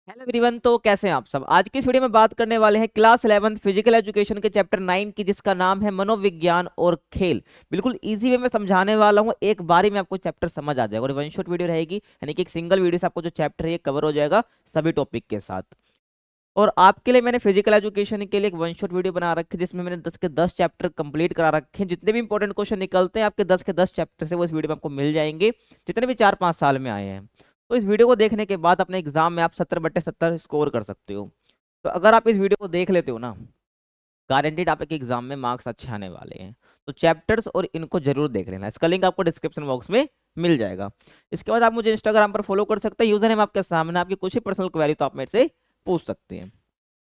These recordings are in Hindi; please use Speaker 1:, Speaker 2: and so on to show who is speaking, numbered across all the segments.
Speaker 1: Hello everyone. तो कैसे हैं आप सब। आज की इस वीडियो में बात करने वाले हैं क्लास 11 फिजिकल एजुकेशन के चैप्टर 9 की, जिसका नाम है मनोविज्ञान और खेल। बिल्कुल इजी वे में समझाने वाला हूँ, एक बार ही में आपको चैप्टर समझ आ जाएगा और वन शॉट वीडियो रहेगी, यानी कि एक सिंगल वीडियो से आपको जो चैप्टर है ये कवर हो जाएगा सभी टॉपिक के साथ। और आपके लिए मैंने फिजिकल एजुकेशन के लिए एक वन शॉट वीडियो बना रखी है, जिसमें मैंने 10 के 10 चैप्टर कंप्लीट करा रखे हैं। जितने भी इंपॉर्टेंट क्वेश्चन निकलते हैं आपके 10 के 10 चैप्टर से वो इस वीडियो में आपको मिल जाएंगे, जितने भी 4-5 साल में आए हैं। तो इस वीडियो को देखने के बाद अपने एग्जाम में आप 70/70 स्कोर कर सकते हो। तो अगर आप इस वीडियो को देख लेते हो ना, गारंटेड आपके एग्जाम में मार्क्स अच्छे आने वाले हैं। तो चैप्टर्स और इनको जरूर देख लेना, इसका लिंक आपको डिस्क्रिप्शन बॉक्स में मिल जाएगा। इसके बाद आप मुझे इंस्टाग्राम पर फॉलो कर सकते हैं, यूजर नेम आपके सामने, आपकी कुछ ही पर्सनल क्वेरी तो आप मेरे से पूछ सकते हैं।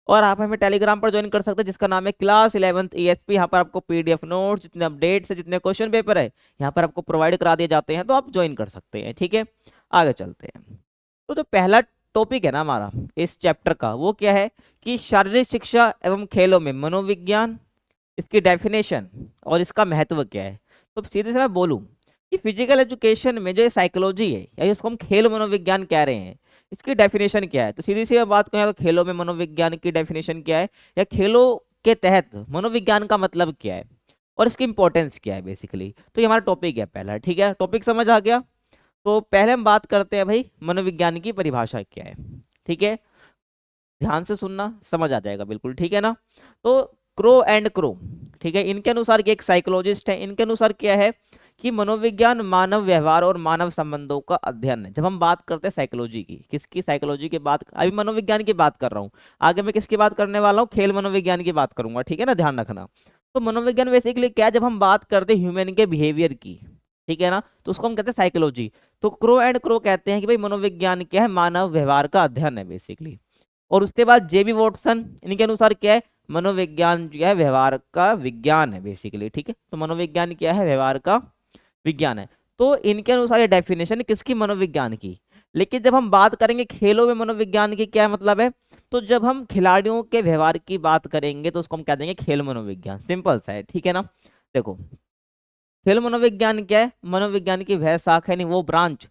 Speaker 1: और आप हमें टेलीग्राम पर ज्वाइन कर सकते हैं, जिसका नाम है क्लास 11 ESP। यहाँ पर आपको PDF नोट्स, जितने अपडेट्स है, जितने क्वेश्चन पेपर है यहाँ पर आपको प्रोवाइड करा दिए जाते हैं, तो आप ज्वाइन कर सकते हैं। ठीक है, आगे चलते हैं। तो जो पहला टॉपिक है ना हमारा इस चैप्टर का, वो क्या है कि शारीरिक शिक्षा एवं खेलों में मनोविज्ञान, इसकी डेफिनेशन और इसका महत्व क्या है। तो सीधे से मैं बोलूं कि फिजिकल एजुकेशन में जो ये साइकोलॉजी है, या इसको हम खेल मनोविज्ञान कह रहे हैं, इसकी डेफिनेशन क्या है। तो सीधी सी बात करें तो खेलों में मनोविज्ञान की डेफिनेशन क्या है, या खेलों के तहत मनोविज्ञान का मतलब क्या है और इसकी इंपॉर्टेंस क्या है बेसिकली। तो ये हमारा टॉपिक है पहला। ठीक है, टॉपिक समझ आ गया। तो पहले हम बात करते हैं भाई मनोविज्ञान की परिभाषा क्या है। ठीक है, ध्यान से सुनना, समझ आ जाएगा बिल्कुल। ठीक है ना। तो क्रो एंड क्रो, ठीक है, इनके अनुसार ये एक साइकोलॉजिस्ट है, इनके अनुसार क्या है कि मनोविज्ञान मानव व्यवहार और मानव संबंधों का अध्ययन है। जब हम बात करते हैं साइकोलॉजी की, किसकी साइकोलॉजी की बात, अभी मनोविज्ञान की बात कर रहा हूँ, आगे मैं किसकी बात करने वाला हूँ, खेल मनोविज्ञान की बात करूंगा। ठीक है ना, ध्यान रखना। तो मनोविज्ञान बेसिकली क्या है, जब हम बात करते हैं ह्यूमन के बिहेवियर की, ठीक है ना, तो उसको हम कहते हैं साइकोलॉजी। तो क्रो एंड क्रो कहते हैं कि भाई मनोविज्ञान क्या है, मानव व्यवहार का अध्ययन है बेसिकली। और उसके बाद JB वॉटसन, इनके अनुसार क्या है, मनोविज्ञान जो है व्यवहार का विज्ञान है बेसिकली। ठीक है, तो मनोविज्ञान क्या है, व्यवहार का विज्ञान है। तो इनके अनुसार ये डेफिनेशन किसकी, मनोविज्ञान की। लेकिन जब हम बात करेंगे खेलों में मनोविज्ञान की क्या मतलब है, तो जब हम खिलाड़ियों के व्यवहार की बात करेंगे तो उसको हम कह देंगे खेल मनोविज्ञान। सिंपल सा है। ठीक है ना। देखो, खेल मनोविज्ञान क्या है, मनोविज्ञान की वह शाखा है, नहीं वो ब्रांच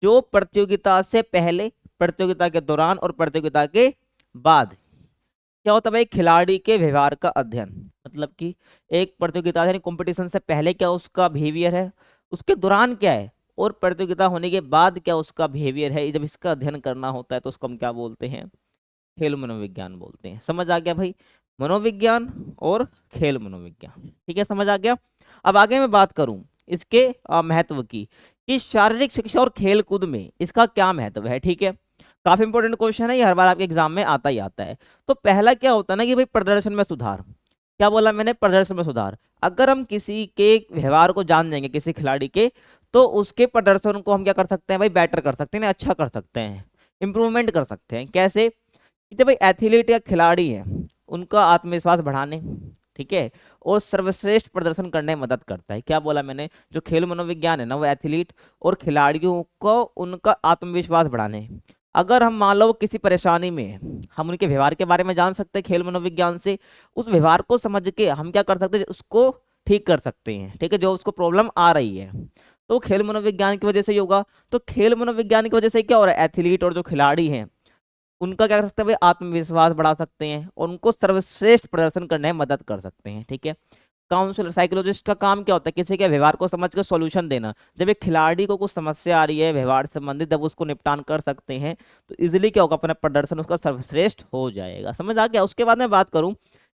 Speaker 1: जो प्रतियोगिता से पहले, प्रतियोगिता के दौरान और प्रतियोगिता के बाद क्या होता है भाई, खिलाड़ी के व्यवहार का अध्ययन। मतलब कि एक प्रतियोगिता यानी कंपटीशन से पहले क्या उसका बिहेवियर है, उसके दौरान क्या है, और प्रतियोगिता होने के बाद क्या उसका बिहेवियर है। जब इसका अध्ययन करना होता है तो उसको हम क्या बोलते हैं, खेल मनोविज्ञान बोलते हैं। समझ आ गया भाई, मनोविज्ञान और खेल मनोविज्ञान। ठीक है, समझ आ गया। अब आगे मैं बात करूं इसके महत्व की, कि शारीरिक शिक्षा और खेल कूद में इसका क्या महत्व है। ठीक है, काफी इंपॉर्टेंट क्वेश्चन है ये, हर बार आपके एग्जाम में आता ही आता है। तो पहला क्या होता है ना कि भाई प्रदर्शन में सुधार। क्या बोला मैंने, प्रदर्शन में सुधार। अगर हम किसी के व्यवहार को जान जाएंगे, किसी खिलाड़ी के, तो उसके प्रदर्शन को हम क्या कर सकते हैं भाई, बेटर कर सकते हैं, अच्छा कर सकते हैं, इंप्रूवमेंट कर सकते हैं। कैसे, कि जब भाई एथलीट या खिलाड़ी है, उनका आत्मविश्वास बढ़ाने, ठीक है, और सर्वश्रेष्ठ प्रदर्शन करने में मदद करता है। क्या बोला मैंने, जो खेल मनोविज्ञान है ना, वो एथलीट और खिलाड़ियों को उनका आत्मविश्वास बढ़ाने। अगर हम मान लो किसी परेशानी में हैं, हम उनके व्यवहार के बारे में जान सकते हैं खेल मनोविज्ञान से, उस व्यवहार को समझ के हम क्या कर सकते हैं, उसको ठीक कर सकते हैं। ठीक है, जो उसको प्रॉब्लम आ रही है, तो खेल मनोविज्ञान की वजह से ही होगा। तो खेल मनोविज्ञान की वजह से क्या हो रहा है, एथलीट और जो खिलाड़ी हैं उनका क्या कर सकते हैं भाई, आत्मविश्वास बढ़ा सकते हैं और उनको सर्वश्रेष्ठ प्रदर्शन करने में मदद कर सकते हैं। ठीक है, काउंसलर साइकोलॉजिस्ट का काम क्या होता है, किसी के व्यवहार को समझ कर सॉल्यूशन देना। जब एक खिलाड़ी को कुछ समस्या आ रही है व्यवहार से संबंधित, जब उसको निपटान कर सकते हैं तो इजिली क्या होगा, अपना प्रदर्शन उसका सर्वश्रेष्ठ हो जाएगा। समझ आ गया। उसके बाद मैं बात करूं,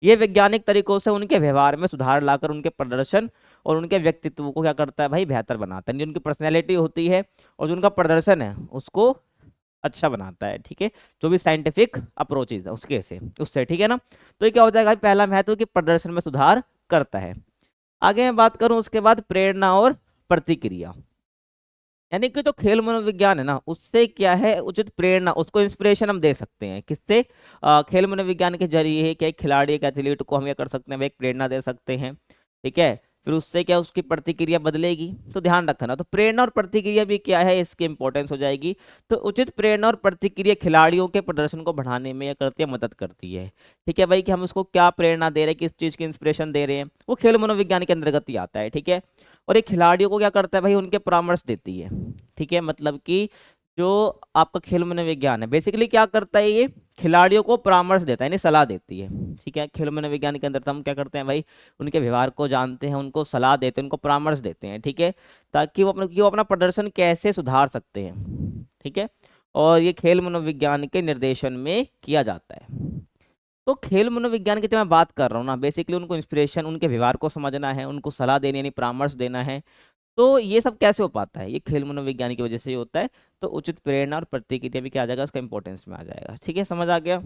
Speaker 1: ये वैज्ञानिक तरीकों से उनके व्यवहार में सुधार लाकर उनके प्रदर्शन और उनके व्यक्तित्व को क्या करता है भाई, बेहतर बनाता है। जो उनकी पर्सनैलिटी होती है और जो उनका प्रदर्शन है उसको अच्छा बनाता है। ठीक है, जो भी साइंटिफिक अप्रोचेज है उसके से उससे। ठीक है ना। तो ये क्या हो जाएगा भाई, पहला महत्व कि प्रदर्शन में सुधार करता है। आगे मैं बात करूं उसके बाद प्रेरणा और प्रतिक्रिया, यानी कि जो खेल मनोविज्ञान है ना, उससे क्या है उचित प्रेरणा, उसको इंस्पिरेशन हम दे सकते हैं। किससे, खेल मनोविज्ञान के जरिए क्या एक खिलाड़ी, एक एथलीट को हम क्या कर सकते हैं भाई, एक प्रेरणा दे सकते हैं। ठीक है, फिर उससे क्या उसकी प्रतिक्रिया बदलेगी। तो ध्यान रखना, तो प्रेरणा और प्रतिक्रिया भी क्या है, इसकी इंपॉर्टेंस हो जाएगी। तो उचित प्रेरणा और प्रतिक्रिया खिलाड़ियों के प्रदर्शन को बढ़ाने में क्या करती है, मदद करती है। ठीक है भाई, कि हम उसको क्या प्रेरणा दे रहे हैं, किस चीज की इंस्पिरेशन दे रहे हैं, वो खेल मनोविज्ञान के अंतर्गत ही आता है। ठीक है, और एक खिलाड़ियों को क्या करता है भाई, उनके परामर्श देती है। ठीक है, मतलब कि जो आपका खेल मनोविज्ञान है बेसिकली क्या करता है, ये खिलाड़ियों को परामर्श देता है, यानी सलाह देती है। ठीक है, खेल मनोविज्ञान के अंदर हम क्या करते हैं भाई, उनके व्यवहार को जानते हैं, उनको सलाह देते हैं, उनको परामर्श देते हैं। ठीक है, ताकि वो अपना प्रदर्शन कैसे सुधार सकते हैं। ठीक है, और ये खेल मनोविज्ञान के निर्देशन में किया जाता है। तो खेल मनोविज्ञान की जब मैं बात कर रहा हूँ ना, बेसिकली उनको इंस्पिरेशन, उनके व्यवहार को समझना है, उनको सलाह देनी यानी परामर्श देना है। तो ये सब कैसे हो पाता है, ये खेल मनोविज्ञान की वजह से ही होता है। तो उचित प्रेरणा और प्रतिक्रिया भी क्या आ जाएगा, उसका इंपॉर्टेंस में आ जाएगा। ठीक है, समझ आ गया।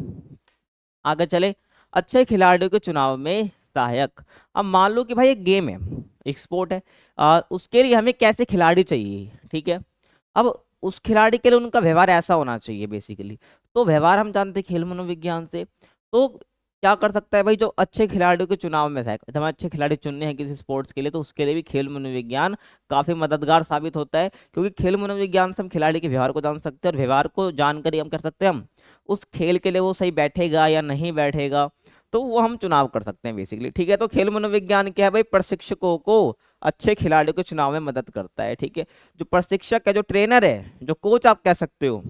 Speaker 1: आगे चले, अच्छे खिलाड़ियों के चुनाव में सहायक। अब मान लो कि भाई एक गेम है, एक स्पोर्ट है, उसके लिए हमें कैसे खिलाड़ी चाहिए। ठीक है, अब उस खिलाड़ी के लिए उनका व्यवहार ऐसा होना चाहिए बेसिकली। तो व्यवहार हम जानते हैं खेल मनोविज्ञान से। तो क्या कर सकता है भाई, जो अच्छे खिलाड़ियों के चुनाव में सहायक, जब हमें अच्छे खिलाड़ी चुनने हैं किसी स्पोर्ट्स के लिए, तो उसके लिए भी खेल मनोविज्ञान काफी मददगार साबित होता है। क्योंकि खेल मनोविज्ञान से हम खिलाड़ी के व्यवहार को जान सकते हैं, और व्यवहार को जानकर ही हम कर सकते हैं हम उस खेल के लिए वो सही बैठेगा या नहीं बैठेगा, तो वो हम चुनाव कर सकते हैं बेसिकली। ठीक है, तो खेल मनोविज्ञान क्या है भाई, प्रशिक्षकों को अच्छे खिलाड़ियों के चुनाव में मदद करता है। ठीक है, जो प्रशिक्षक है, जो ट्रेनर है, जो कोच आप कह सकते हो,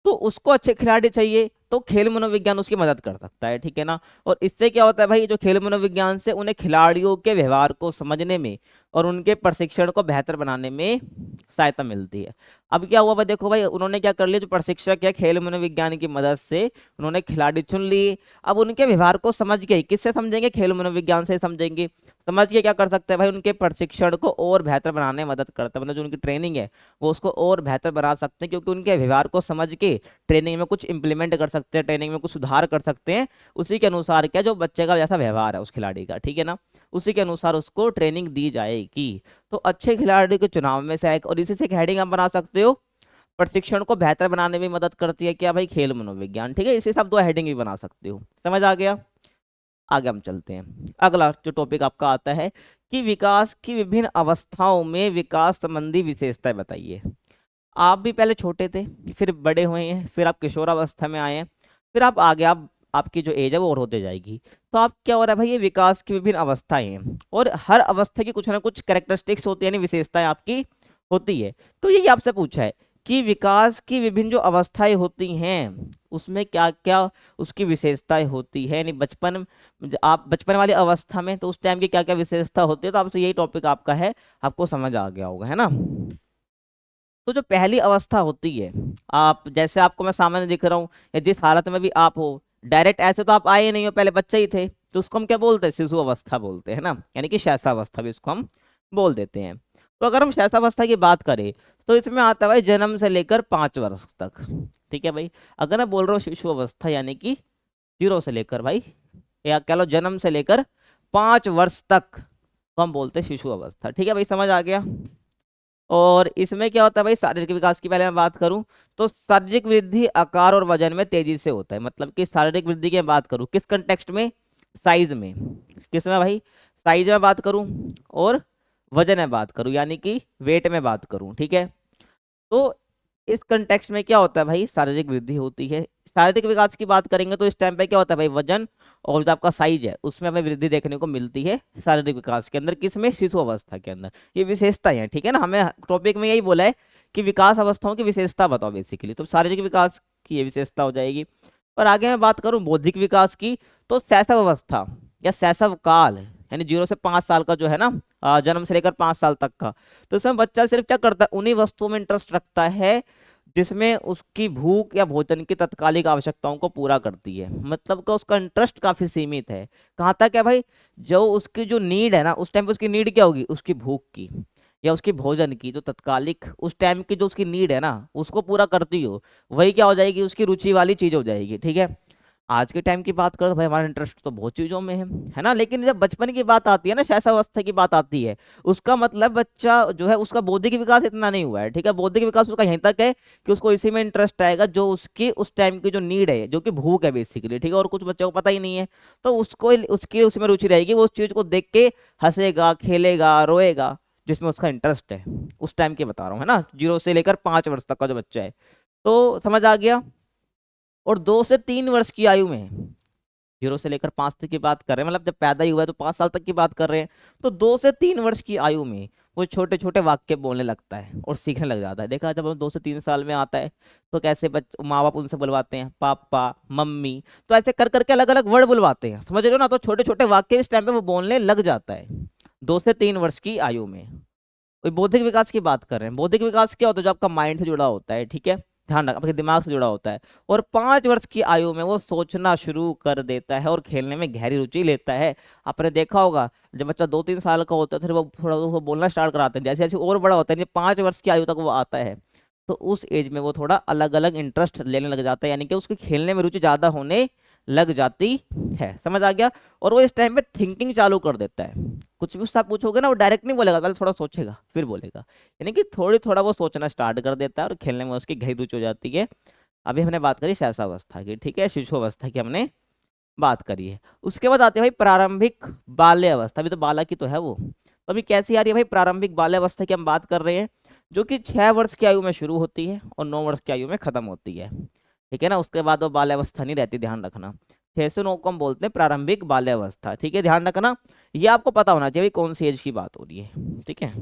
Speaker 1: तो उसको अच्छे खिलाड़ी चाहिए, तो खेल मनोविज्ञान उसकी मदद कर सकता है। ठीक है ना, और इससे क्या होता है भाई, जो खेल मनोविज्ञान से उन्हें खिलाड़ियों के व्यवहार को समझने में और उनके प्रशिक्षण को बेहतर बनाने में सहायता मिलती है। अब क्या हुआ भाई, देखो भाई उन्होंने क्या कर लिया, जो प्रशिक्षक है खेल मनोविज्ञान की मदद से उन्होंने खिलाड़ी चुन लिए। अब उनके व्यवहार को समझ के, किससे समझेंगे, खेल मनोविज्ञान से समझेंगे। समझ के क्या कर सकते हैं भाई, उनके प्रशिक्षण को और बेहतर बनाने में मदद करता है, मतलब जो उनकी ट्रेनिंग है वो उसको और बेहतर बना सकते हैं, क्योंकि उनके व्यवहार को समझ के ट्रेनिंग में कुछ इंप्लीमेंट कर सकते हैं, ट्रेनिंग में कुछ सुधार कर सकते हैं। उसी के अनुसार क्या, जो बच्चे का जैसा व्यवहार है उस खिलाड़ी का, ठीक है ना, उसी के अनुसार उसको ट्रेनिंग दी जाएगी। तो अच्छे खिलाड़ी के चुनाव में से एक, और इसी से एक हेडिंग आप बना सकते हो, प्रशिक्षण को बेहतर बनाने में मदद करती है क्या भाई, खेल मनोविज्ञान। ठीक है, इसी से आप दो हेडिंग भी बना सकते हो। समझ आ गया। आगे हम चलते हैं, अगला जो टॉपिक आपका आता है कि विकास की विभिन्न अवस्थाओं में विकास संबंधी विशेषताएं बताइए। आप भी पहले छोटे थे, फिर बड़े हुए हैं, फिर आप किशोरावस्था में आए हैं, फिर आप आगे आप आपकी जो एज है वो और होते जाएगी। तो आप क्या हो रहा है भाई, ये विकास की विभिन्न अवस्थाएं हैं, और हर अवस्था की कुछ ना कुछ कैरेक्टरिस्टिक्स होती है, यानी विशेषताएं आपकी होती है। तो यही आपसे पूछा है कि विकास की विभिन्न जो अवस्थाएं होती हैं उसमें क्या क्या उसकी विशेषताएं होती है, यानी बचपन, आप बचपन वाली अवस्था में तो उस टाइम की क्या क्या विशेषता होती है। तो आपसे यही टॉपिक आपका है, आपको समझ आ गया होगा, है ना। तो जो पहली अवस्था होती है, आप जैसे आपको मैं सामने दिख रहा हूँ, या जिस हालत में भी आप हो, डायरेक्ट ऐसे तो आप आए ही नहीं हो, पहले बच्चे ही थे, तो उसको हम क्या बोलते हैं, शिशु अवस्था बोलते हैं ना, यानी कि शैशवावस्था भी इसको हम बोल देते हैं। तो अगर हम शैशवावस्था की बात करें, तो इसमें आता है भाई जन्म से लेकर 5 वर्ष तक। ठीक है भाई, अगर मैं बोल रहा हूँ शिशु अवस्था, यानी कि 0 से लेकर भाई, या कह लो जन्म से लेकर 5 वर्ष तक, तो हम बोलते हैं शिशु अवस्था। ठीक है भाई, समझ आ गया। और इसमें क्या होता है भाई, शारीरिक विकास की पहले मैं बात करूं, तो शारीरिक वृद्धि आकार और वजन में तेजी से होता है। मतलब कि शारीरिक वृद्धि की मैं बात करूं किस कंटेक्स्ट में, साइज में, किस में भाई, साइज में बात करूं, और वजन में बात करूं, यानी कि वेट में बात करूं। ठीक है, तो इस कंटेक्स्ट में क्या होता है भाई, शारीरिक वृद्धि होती है। शारीरिक विकास की बात करेंगे तो इस टाइम पे क्या होता है भाई, वजन और जो आपका साइज है उसमें हमें वृद्धि देखने को मिलती है शारीरिक विकास के अंदर, किसमें, शिशु अवस्था के अंदर। ये विशेषताएं हैं, ठीक है ना, हमें टॉपिक में यही बोला है कि विकास अवस्थाओं की विशेषता बताओ बेसिकली, तो शारीरिक विकास की ये विशेषता हो जाएगी। और आगे मैं बात करूं बौद्धिक विकास की, तो शैशव अवस्था या शैशव काल, यानी 0 से 5 साल का जो है ना, जन्म से लेकर 5 साल तक का, तो इसमें बच्चा सिर्फ क्या करता है, उन्हीं वस्तुओं में इंटरेस्ट रखता है जिसमें उसकी भूख या भोजन की तत्कालिक आवश्यकताओं को पूरा करती है। मतलब कि उसका इंटरेस्ट काफी सीमित है। कहाँ तक है भाई, जो उसकी जो नीड है ना, उस टाइम पे उसकी नीड क्या होगी, उसकी भूख की या उसकी भोजन की, जो तत्कालिक उस टाइम की जो उसकी नीड है ना, उसको पूरा करती हो, वही क्या हो जाएगी, उसकी रुचि वाली चीज हो जाएगी। ठीक है, आज के टाइम की बात करो तो भाई हमारा इंटरेस्ट तो बहुत चीजों में है ना, लेकिन जब बचपन की बात आती है ना, शैशवावस्था की बात आती है, उसका मतलब बच्चा जो है उसका बौद्धिक विकास इतना नहीं हुआ है। ठीक है, बौद्धिक विकास उसका यहीं तक है कि उसको इसी में इंटरेस्ट आएगा जो उसकी उस टाइम की जो नीड है, जो कि भूख है बेसिकली। ठीक है, और कुछ बच्चों को पता ही नहीं है, तो उसको उसकी उसमें रुचि रहेगी, वो उस चीज को देख के हंसेगा, खेलेगा, रोएगा, जिसमें उसका इंटरेस्ट है। उस टाइम की बता रहा हूँ, है ना, 0 से लेकर 5 वर्ष तक का जो बच्चा है। तो समझ आ गया। और 2 से 3 वर्ष की आयु में, 0 से लेकर 5 तक की बात कर रहे हैं, मतलब जब पैदा ही हुआ है तो 5 साल तक की बात कर रहे हैं। तो 2 से 3 वर्ष की आयु में वो छोटे छोटे वाक्य बोलने लगता है और सीखने लग जाता है। देखा, जब हम 2 से 3 साल में आता है तो कैसे माँ बाप उनसे बुलवाते हैं पापा मम्मी, तो ऐसे कर करके अलग अलग वर्ड बुलवाते हैं, समझ रहे हो ना। तो छोटे छोटे वाक्य इस टाइम पे वो बोलने लग जाता है 2 से 3 वर्ष की आयु में। कोई बौद्धिक विकास की बात कर रहे हैं। बौद्धिक विकास क्या होता है? जो आपका माइंड से जुड़ा होता है, ठीक है, ध्यान रखना, आपके दिमाग से जुड़ा होता है। और 5 वर्ष की आयु में वो सोचना शुरू कर देता है और खेलने में गहरी रुचि लेता है। आपने देखा होगा जब बच्चा 2-3 साल का होता है फिर वो थोड़ा वो बोलना स्टार्ट कराते हैं, जैसे जैसे और बड़ा होता है, जब 5 वर्ष की आयु तक वो आता है तो उस एज में वो थोड़ा अलग अलग इंटरेस्ट लेने लग जाता है, यानी कि उसके खेलने में रुचि ज्यादा होने लग जाती है। समझ आ गया? और वो इस टाइम पे थिंकिंग चालू कर देता है। कुछ भी उससे आप पूछोगे ना वो डायरेक्ट नहीं बोलेगा, पहले थोड़ा सोचेगा फिर बोलेगा, यानी कि थोड़ी थोड़ा वो सोचना स्टार्ट कर देता है और खेलने में उसकी गहरी रुचि हो जाती है। अभी हमने बात करी शैशवावस्था की, ठीक है, शिशु अवस्था की हमने बात करी है। उसके बाद आते हैं भाई प्रारंभिक बाल्य अवस्था। अभी तो बालक की तो है वो, तो अभी कैसी आ रही है भाई? प्रारंभिक बाल्य अवस्था की हम बात कर रहे हैं, जो कि 6 वर्ष की आयु में शुरू होती है और 9 वर्ष की आयु में खत्म होती है, ठीक है ना। उसके बाद वो बाल्यावस्था नहीं रहती, ध्यान रखना। 6 से 9 को हम बोलते हैं प्रारंभिक बाल्यावस्था, ठीक है, ध्यान रखना। ये आपको पता होना चाहिए कौन सी एज की बात हो रही है, ठीक है।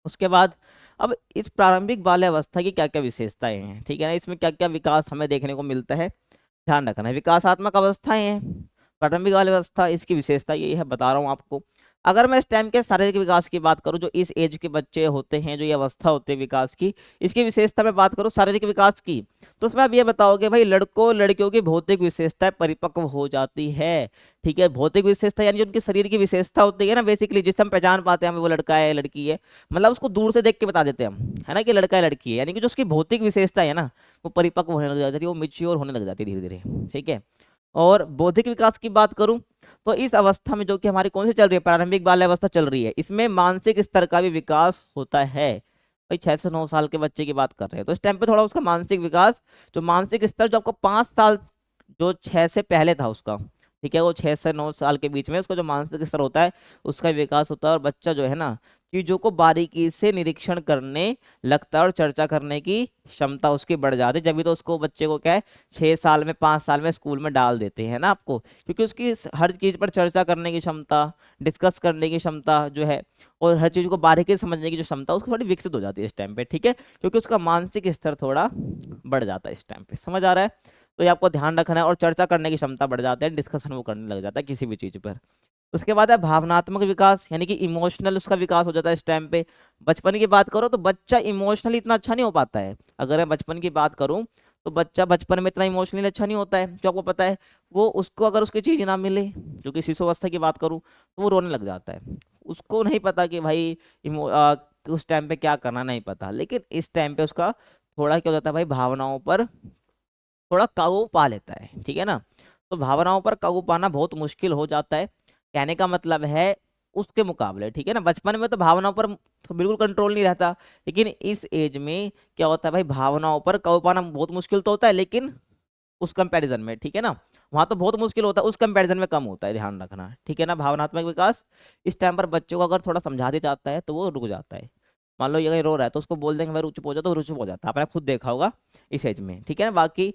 Speaker 1: उसके बाद अब इस प्रारंभिक बाल्यावस्था की क्या क्या विशेषताएं हैं, ठीक है ना, इसमें क्या क्या विकास हमें देखने को मिलता है, ध्यान रखना है। विकासात्मक अवस्थाएं हैं प्रारंभिक बाल्यावस्था, इसकी विशेषता यही है, बता रहा हूँ आपको। अगर मैं इस टाइम के शारीरिक विकास की बात करूं, जो इस एज के बच्चे होते हैं, जो ये अवस्था होती है विकास की, इसकी विशेषता में बात करूं शारीरिक विकास की, तो उसमें आप ये बताओगे भाई लड़कों लड़कियों की भौतिक विशेषताएं परिपक्व हो जाती है, ठीक है। भौतिक विशेषता यानी जो उनके शरीर की विशेषता होती है ना, बेसिकली जिससे हम पहचान पाते हैं हमें वो लड़का है लड़की है, मतलब उसको दूर से देख के बता देते हैं हम, है ना, कि लड़का है लड़की है, यानी कि जो उसकी भौतिक विशेषता है ना वो परिपक्व होने लग जाती है, वो मिच्योर होने लग जाती है धीरे धीरे, ठीक है। और बौद्धिक विकास की बात करूं तो इस अवस्था में जो कि हमारी कौन सी चल रही है, प्रारंभिक बाल अवस्था चल रही है, इसमें मानसिक स्तर का भी विकास होता है। भाई 6 से 9 साल के बच्चे की बात कर रहे हैं तो इस टाइम पे थोड़ा उसका मानसिक विकास, जो मानसिक स्तर जो आपको 5 साल, जो 6 से पहले था उसका, ठीक है, वो 6 से 9 साल के बीच में उसका जो मानसिक स्तर होता है उसका विकास होता है। और बच्चा जो है ना चीजों को बारीकी से निरीक्षण करने लगता है और चर्चा करने की क्षमता उसकी बढ़ जाती है। जब भी तो उसको बच्चे को क्या है 6 साल में 5 साल में स्कूल में डाल देते हैं ना आपको, क्योंकि उसकी हर चीज पर चर्चा करने की क्षमता, डिस्कस करने की क्षमता जो है, और हर चीज को बारीकी से समझने की जो क्षमता उसको थोड़ी विकसित हो जाती है इस टाइम पे, ठीक है, क्योंकि उसका मानसिक स्तर थोड़ा बढ़ जाता है इस टाइम पे। समझ आ रहा है? तो ये आपको ध्यान रखना है। और चर्चा करने की क्षमता बढ़ जाती है, डिस्कशन वो करने लग जाता है किसी भी चीज पर। उसके बाद है भावनात्मक विकास, यानी कि इमोशनल उसका विकास हो जाता है इस टाइम पे। बचपन की बात करो तो बच्चा इमोशनली इतना अच्छा नहीं हो पाता है। अगर मैं बचपन की बात करूं तो बच्चा बचपन में इतना इमोशनली अच्छा नहीं होता है, जो आपको पता है। वो उसको अगर उसकी चीज ना मिले, जो कि शिशु अवस्था की बात करूं, तो वो रोने लग जाता है। उसको नहीं पता कि भाई उस टाइम पे क्या करना, नहीं पता। लेकिन इस टाइम पे उसका थोड़ा क्या हो जाता है भाई, भावनाओं पर थोड़ा काबू पा लेता है, ठीक है ना। तो भावनाओं पर काबू पाना बहुत मुश्किल हो जाता है, कहने का मतलब है उसके मुकाबले, ठीक है ना। बचपन में तो भावनाओं पर तो बिल्कुल कंट्रोल नहीं रहता, लेकिन इस एज में क्या होता है भाई, भावनाओं पर काबू पाना बहुत मुश्किल तो होता है, लेकिन उस कंपैरिजन में, ठीक है ना, वहां तो बहुत मुश्किल होता है, उस कंपैरिजन में कम होता है, ध्यान रखना, ठीक है ना। भावनात्मक विकास इस टाइम पर बच्चों को अगर थोड़ा समझा दिया जाता है तो वो रुक जाता है। मान लो ये कहीं रो रहा है तो उसको बोल देंगे भाई रुचुप हो जाओ, तो रुचुप हो जाता है, आपने खुद देखा होगा इस एज में, ठीक है ना। बाकी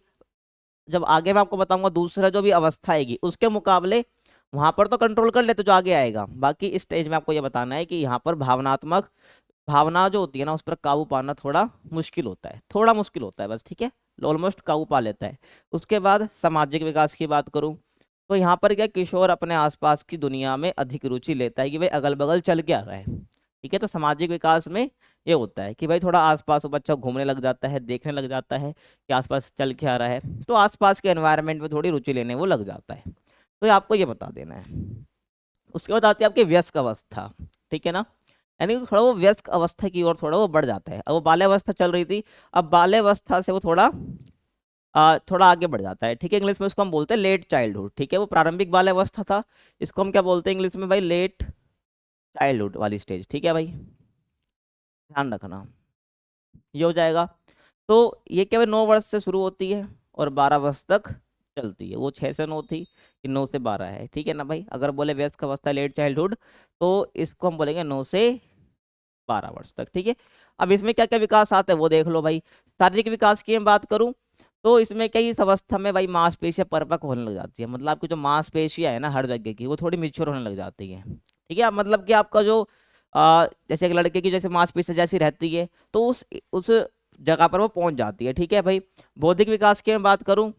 Speaker 1: जब आगे मैं आपको बताऊंगा दूसरा जो भी अवस्था आएगी उसके मुकाबले वहां पर तो कंट्रोल कर लेते जो आगे आएगा। बाकी इस स्टेज में आपको ये बताना है कि यहाँ पर भावनात्मक भावना जो होती है ना उस पर काबू पाना थोड़ा मुश्किल होता है, थोड़ा मुश्किल होता है बस, ठीक है। ऑलमोस्ट काबू पा लेता है। उसके बाद सामाजिक विकास की बात करूं तो यहाँ पर क्या किशोर अपने आसपास की दुनिया में अधिक रुचि लेता है, कि भाई अगल बगल चल क्या रहा है, ठीक है। तो सामाजिक विकास में ये होता है कि भाई थोड़ा आसपास वो बच्चा घूमने लग जाता है, देखने लग जाता है कि आसपास चल क्या रहा है, तो आसपास के एनवायरनमेंट में थोड़ी रुचि लेने वो लग जाता है। तो ये आपको ये बता देना है। उसके बाद आती है आपकी वयस्क अवस्था, ठीक है ना, यानी कि थोड़ा वो वयस्क अवस्था की ओर थोड़ा वो बढ़ जाता है। अब वो बाल्यावस्था चल रही थी, अब बाल्यावस्था से वो थोड़ा थोड़ा आगे बढ़ जाता है, ठीक है। इंग्लिश में उसको हम बोलते हैं लेट चाइल्डहुड, ठीक है। वो प्रारंभिक बाल्यावस्था था, इसको हम क्या बोलते हैं इंग्लिश में भाई, लेट चाइल्डहुड वाली स्टेज, ठीक है भाई, ध्यान रखना। ये हो जाएगा। तो ये क्या भाई 9 वर्ष से शुरू होती है और 12 वर्ष तक चलती है। वो 6 से 9 थी, ये 9 से 12 है, ठीक है ना भाई। अगर बोले वयस्क अवस्था लेट चाइल्डहुड तो इसको हम बोलेंगे 9 से 12 वर्ष तक, ठीक है। अब इसमें क्या क्या विकास आता है वो देख लो भाई। शारीरिक विकास की मैं बात करूं तो इसमें क्या इस अवस्था में भाई मांसपेशियां परिपक्व होने लग जाती है, मतलब आपकी जो मांसपेशियां है ना हर जगह की वो थोड़ी मिच्योर होने लग जाती है, ठीक है। अब मतलब कि आपका जो जैसे एक लड़के की जैसे मांसपेशी जैसी रहती है, तो उस जगह पर वो पहुंच जाती है। ठीक है भाई। बौद्धिक विकास की मैं बात करूं,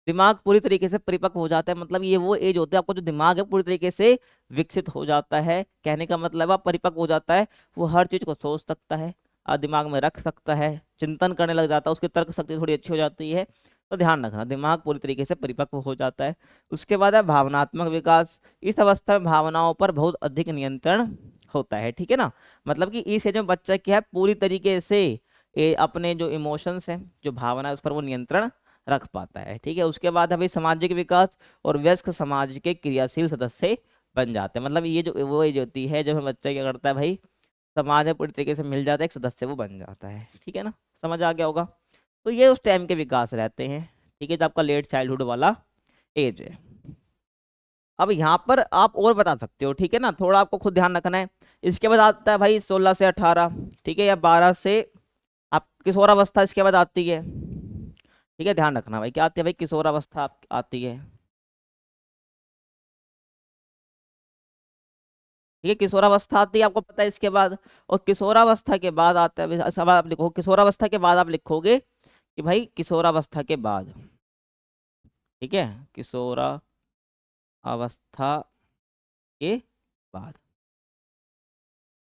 Speaker 1: दिमाग पूरी तरीके से परिपक्व हो जाता है, मतलब ये वो एज होती है आपको जो दिमाग है पूरी तरीके से विकसित हो जाता है। कहने का मतलब आप परिपक्व हो जाता है, वो हर चीज को सोच सकता है, दिमाग में रख सकता है, चिंतन करने लग जाता है, उसकी तर्क शक्ति थोड़ी अच्छी हो जाती है। तो ध्यान रखना, दिमाग पूरी तरीके से परिपक्व हो जाता है। उसके बाद है भावनात्मक विकास। इस अवस्था में भावनाओं पर बहुत अधिक नियंत्रण होता है। ठीक है ना। मतलब कि इस एज में बच्चा क्या है, पूरी तरीके से अपने जो इमोशंस हैं, जो भावना है, उस पर वो नियंत्रण रख पाता है। ठीक है। उसके बाद है भाई सामाजिक विकास, और वयस्क समाज के क्रियाशील सदस्य बन जाते हैं। मतलब ये जो वो एज होती है जब बच्चा क्या करता है भाई, समाज में पूरी तरीके से मिल जाता है, एक सदस्य वो बन जाता है। ठीक है ना। समझ आ गया होगा। तो ये उस टाइम के विकास रहते हैं। ठीक है। जो आपका लेट चाइल्डहुड वाला एज है। अब यहाँ पर आप और बता सकते हो। ठीक है ना। थोड़ा आपको खुद ध्यान रखना है। इसके बाद आता है भाई 16 से 18। ठीक है। या 12 से आप किशोरावस्था इसके बाद आती है। ठीक है। ध्यान रखना भाई, क्या आती है भाई, किशोरावस्था आती है। ठीक है। किशोरावस्था आती है, आपको पता है इसके बाद। और किशोरावस्था के बाद आता है, सब आप लिखो किशोरावस्था के बाद, आप लिखोगे कि भाई किशोरावस्था के बाद। ठीक है। किशोरावस्था के बाद।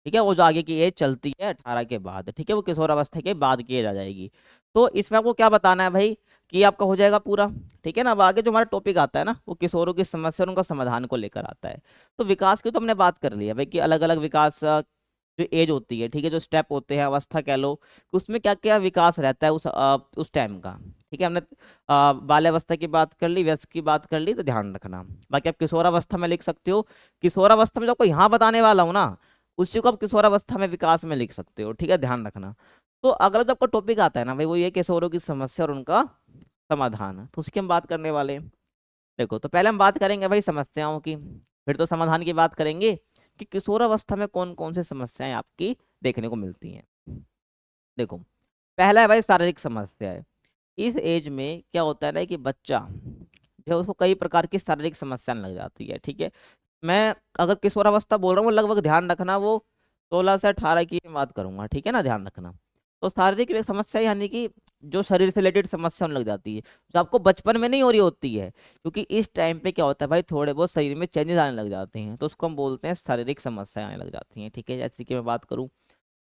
Speaker 1: ठीक है। वो जो आगे की एज चलती है 18 के बाद, ठीक है, वो किशोरावस्था के बाद की एज आ जाएगी। तो इसमें आपको क्या बताना है भाई, कि आपका हो जाएगा पूरा। ठीक है ना। अब आगे जो हमारा टॉपिक आता है ना, वो किशोरों की समस्या और उनका समाधान को लेकर आता है। तो विकास की तो हमने बात कर ली है भाई, कि अलग अलग विकास जो एज होती है, ठीक है, जो स्टेप होते हैं, अवस्था कह लो, कि उसमें क्या क्या विकास रहता है उस टाइम का। ठीक है। हमने बाल्यावस्था की बात कर ली, व्यस्क की बात कर ली, तो ध्यान रखना। बाकी आप किशोरावस्था में लिख सकते हो। किशोरावस्था में जो आपको यहाँ बताने वाला हूँ ना, उसी को आप किशोरावस्था में विकास में लिख सकते हो। ठीक है। ध्यान रखना। तो अगला जो आपका टॉपिक आता है ना भाई, वो ये किशोरों की समस्या और उनका समाधान, तो उसकी हम बात करने वाले हैं। देखो, तो पहले हम बात करेंगे भाई समस्याओं की, फिर तो समाधान की बात करेंगे कि किशोरावस्था में कौन कौन सी समस्याएं आपकी देखने को मिलती हैं। देखो, पहला है भाई शारीरिक समस्या है। इस एज में क्या होता है ना, कि बच्चा जो है उसको कई प्रकार की शारीरिक समस्याएं लग जाती है। ठीक है। मैं अगर किशोरावस्था बोल रहा हूँ, लगभग ध्यान रखना वो 16 से 18 की बात करूंगा। ठीक है ना। ध्यान रखना। तो शारीरिक समस्या यानी कि जो शरीर से रिलेटेड समस्या होने लग जाती है, जो आपको बचपन में नहीं हो रही होती है, क्योंकि इस टाइम पे क्या होता है भाई, थोड़े बहुत शरीर में चेंजेस आने लग जाते हैं, तो उसको हम बोलते हैं शारीरिक समस्याएं आने लग जाती हैं। ठीक है। जैसे कि मैं बात करूँ,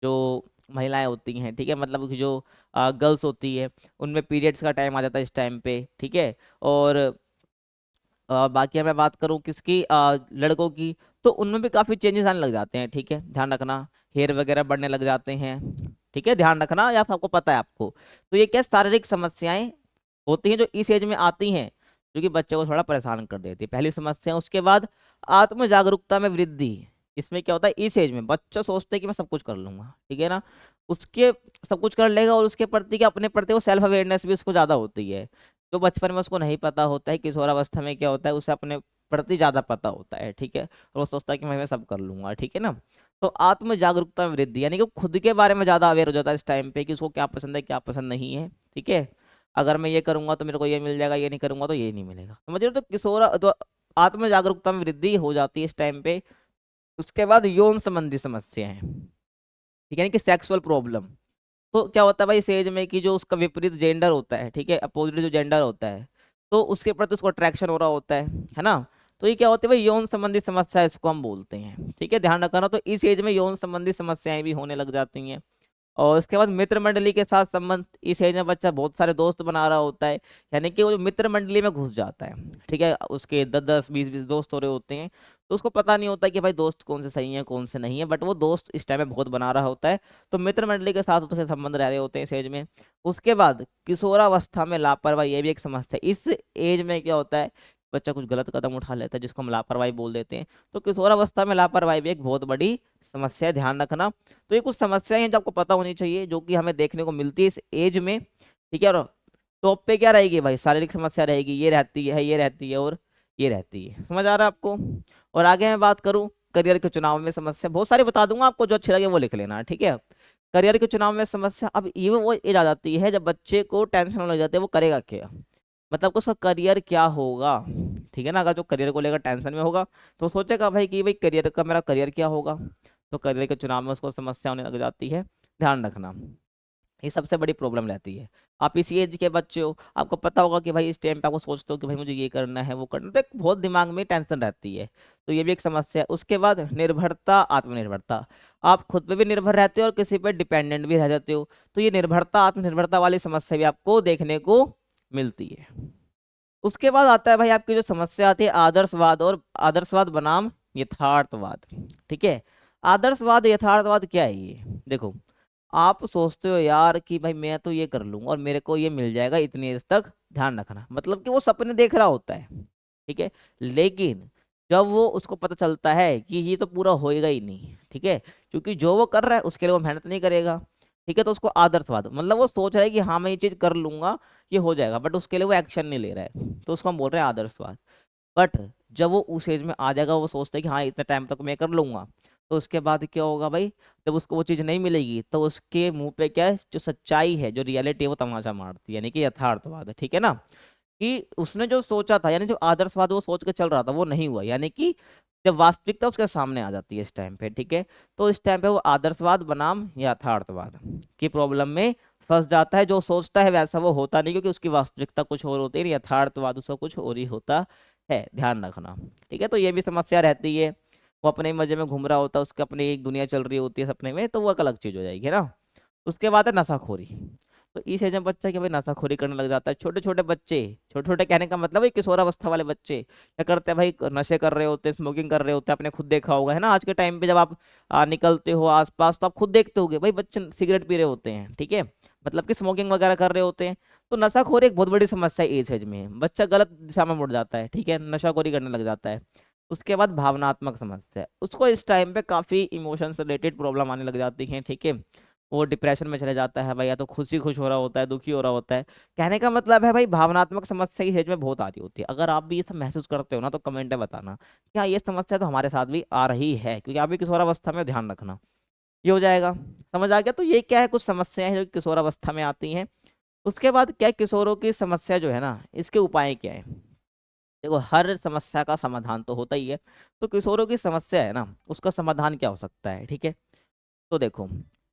Speaker 1: जो महिलाएं होती हैं, ठीक है, मतलब कि जो गर्ल्स होती है, उनमें पीरियड्स का टाइम आ जाता है इस टाइम पे। ठीक है। और बाकी मैं बात करूँ किसकी, लड़कों की, तो उनमें भी काफ़ी चेंजेस आने लग जाते हैं। ठीक है। ध्यान रखना। हेयर वगैरह बढ़ने लग जाते हैं। ठीक है। ध्यान रखना, या आपको पता है आपको। तो ये क्या शारीरिक समस्याएं होती हैं जो इस एज में आती हैं, जो कि बच्चे को थोड़ा परेशान कर देती है, पहली समस्या। उसके बाद आत्म जागरूकता में वृद्धि। इसमें क्या होता है, इस एज में बच्चा सोचता है कि मैं सब कुछ कर लूंगा। ठीक है ना। उसके सब कुछ कर लेगा, और उसके प्रति क्या, अपने प्रति वो सेल्फ अवेयरनेस भी उसको ज़्यादा होती है, जो बचपन में उसको नहीं पता होता है। किशोरावस्था में क्या होता है, उसे अपने प्रति ज्यादा पता होता है। ठीक है। और वो सोचता है कि मैं सब कर लूंगा। ठीक है ना। तो आत्म जागरूकता में वृद्धि यानी कि वो खुद के बारे में ज्यादा अवेयर हो जाता है इस टाइम पे, कि उसको क्या पसंद है क्या पसंद नहीं है। ठीक है। अगर मैं ये करूंगा तो मेरे को ये मिल जाएगा, ये नहीं करूंगा तो ये नहीं मिलेगा। समझ रहे हो। तो आत्म जागरूकता में वृद्धि हो जाती है इस टाइम पे। उसके बाद यौन संबंधी समस्याएं, ठीक है, यानी कि सेक्सुअल प्रॉब्लम। तो क्या होता है भाई इस एज में, कि जो उसका विपरीत जेंडर होता है, ठीक है, अपोजिट जो जेंडर होता है, तो उसके प्रति उसको अट्रैक्शन हो रहा होता है ना। तो ये क्या होती है भाई, यौन संबंधी समस्या इसको हम बोलते हैं। ठीक है। ध्यान रखना। तो इस एज में यौन संबंधी समस्याएं भी होने लग जाती हैं। और उसके बाद मित्र मंडली के साथ संबंध, इस एज में बच्चा बहुत सारे दोस्त बना रहा होता है, यानी कि वो जो मित्र मंडली में घुस जाता है। ठीक है। उसके 10 10 20 20 दोस्त हो रहे होते हैं, तो उसको पता नहीं होता कि भाई दोस्त कौन से सही है कौन से नहीं है, बट वो दोस्त इस टाइम में बहुत बना रहा होता है। तो मित्र मंडली के साथ उसके संबंध रह रहे होते हैं इस एज में। उसके बाद किशोरावस्था में लापरवाही, ये भी एक समस्या है। इस एज में क्या होता है, बच्चा कुछ गलत कदम उठा लेता है, जिसको हम लापरवाही बोल देते हैं। तो किशोरावस्था में लापरवाही भी एक बहुत बड़ी समस्या है। ध्यान रखना। तो ये कुछ समस्याएं हैं जो आपको पता होनी चाहिए, जो कि हमें देखने को मिलती है इस एज में। ठीक है। और टॉप पे क्या रहेगी भाई, शारीरिक समस्या रहेगी, ये रहती है, ये रहती है, और ये रहती है। समझ आ रहा है आपको। और आगे मैं बात करूं करियर के चुनाव में समस्या, बहुत सारी बता दूंगा आपको, जो अच्छे लगे वो लिख लेना। ठीक है। करियर के चुनाव में समस्या, अब ये वो एज आ जाती है जब बच्चे को टेंशन होने लग जाती है वो करेगा क्या। मतलब कि उसका करियर क्या होगा, ठीक है ना। अगर जो करियर को लेकर टेंशन में होगा तो सोचेगा भाई कि भाई करियर का, मेरा करियर क्या होगा, तो करियर के चुनाव में उसको समस्या होने लग जाती है। ध्यान रखना, ये सबसे बड़ी प्रॉब्लम रहती है। आप इसी एज के बच्चे हो, आपको पता होगा कि भाई इस टाइम पे आपको सोचते हो कि भाई मुझे ये करना है वो करना है, तो एक बहुत दिमाग में टेंशन रहती है। तो ये भी एक समस्या है। उसके बाद निर्भरता, आत्मनिर्भरता, आप खुद पे भी निर्भर रहते हो और किसी पे डिपेंडेंट भी रह जाते हो। तो ये निर्भरता, आत्मनिर्भरता वाली समस्या भी आपको देखने को मिलती है। उसके बाद आता है भाई आपकी जो समस्या आती है आदर्शवाद, और आदर्शवाद बनाम यथार्थवाद। ठीक है, आदर्शवाद यथार्थवाद क्या है ये, देखो आप सोचते हो यार कि भाई मैं तो ये कर लूंगा और मेरे को ये मिल जाएगा इतनी एज तक। ध्यान रखना, मतलब कि वो सपने देख रहा होता है, ठीक है, लेकिन जब वो उसको पता चलता है कि ये तो पूरा होएगा ही नहीं, ठीक है, क्योंकि जो वो कर रहा है उसके लिए वो मेहनत नहीं करेगा, ठीक है, तो उसको आदर्शवाद, मतलब वो सोच रहा है कि हाँ मैं ये चीज कर लूंगा, ये हो जाएगा, बट उसके लिए वो एक्शन नहीं ले रहा है, तो उसको हम बोल रहे हैं आदर्शवाद। बट जब वो उस एज में आ जाएगा, वो सोचता है कि हाँ इतने टाइम तक मैं कर लूंगा, तो उसके बाद क्या होगा भाई, जब उसको वो चीज़ नहीं मिलेगी तो उसके मुंह पे क्या है, जो सच्चाई है, जो रियलिटी है, वो तमाचा मारती है, यानी कि यथार्थवाद है, ठीक है ना। कि उसने जो सोचा था, यानी जो आदर्शवाद वो सोच के चल रहा था वो नहीं हुआ, यानी कि जब वास्तविकता उसके सामने आ जाती है इस टाइम पे, ठीक है, तो इस टाइम पे वो आदर्शवाद बनाम यथार्थवाद की प्रॉब्लम में फंस जाता है। जो सोचता है वैसा वो होता नहीं, क्योंकि उसकी वास्तविकता कुछ और होती है, यथार्थवाद उसका कुछ और ही होता है। ध्यान रखना, ठीक है, तो ये भी समस्या रहती है। वो अपने ही मजे में घूम रहा होता है, उसकी अपनी एक दुनिया चल रही होती है सपने में, तो वो एक अलग चीज हो जाएगी, है ना। उसके बाद है नशाखोरी। तो इस एज में बच्चा कि भाई नशाखोरी करने लग जाता है। छोटे छोटे बच्चे, छोटे छोटे कहने का मतलब है किशोरावस्था वाले बच्चे क्या करते हैं भाई, नशे कर रहे होते हैं, स्मोकिंग कर रहे होते हैं। आपने खुद देखा होगा, है ना, आज के टाइम पे जब आप निकलते हो आसपास, तो आप खुद देखते होगे भाई बच्चे सिगरेट पी रहे होते हैं, ठीक है, मतलब कि स्मोकिंग वगैरह कर रहे होते हैं। तो नशाखोरी एक बहुत बड़ी समस्या है इस एज में, बच्चा गलत दिशा में मुड़ जाता है, ठीक है, नशाखोरी करने लग जाता है। उसके बाद भावनात्मक समस्या, उसको इस टाइम पे काफी इमोशन से रिलेटेड प्रॉब्लम आने लग जाती है, ठीक है, वो डिप्रेशन में चले जाता है भाई, या तो खुशी खुश हो रहा होता है, दुखी हो रहा होता है। कहने का मतलब है भाई भावनात्मक समस्या इस एज में बहुत आ रही होती है। अगर आप भी ये सब महसूस करते हो ना, तो कमेंट में बताना क्या ये समस्या तो हमारे साथ भी आ रही है, क्योंकि आप भी किशोरावस्था में हो, ध्यान रखना। ये हो जाएगा, समझ आ गया। तो ये क्या है, कुछ समस्याएं हैं जो किशोरावस्था में आती हैं। उसके बाद क्या है, किशोरों की समस्या जो है ना, इसके उपाय क्या है। देखो हर समस्या का समाधान तो होता ही है, तो किशोरों की समस्या है ना, उसका समाधान क्या हो सकता है, ठीक है। तो देखो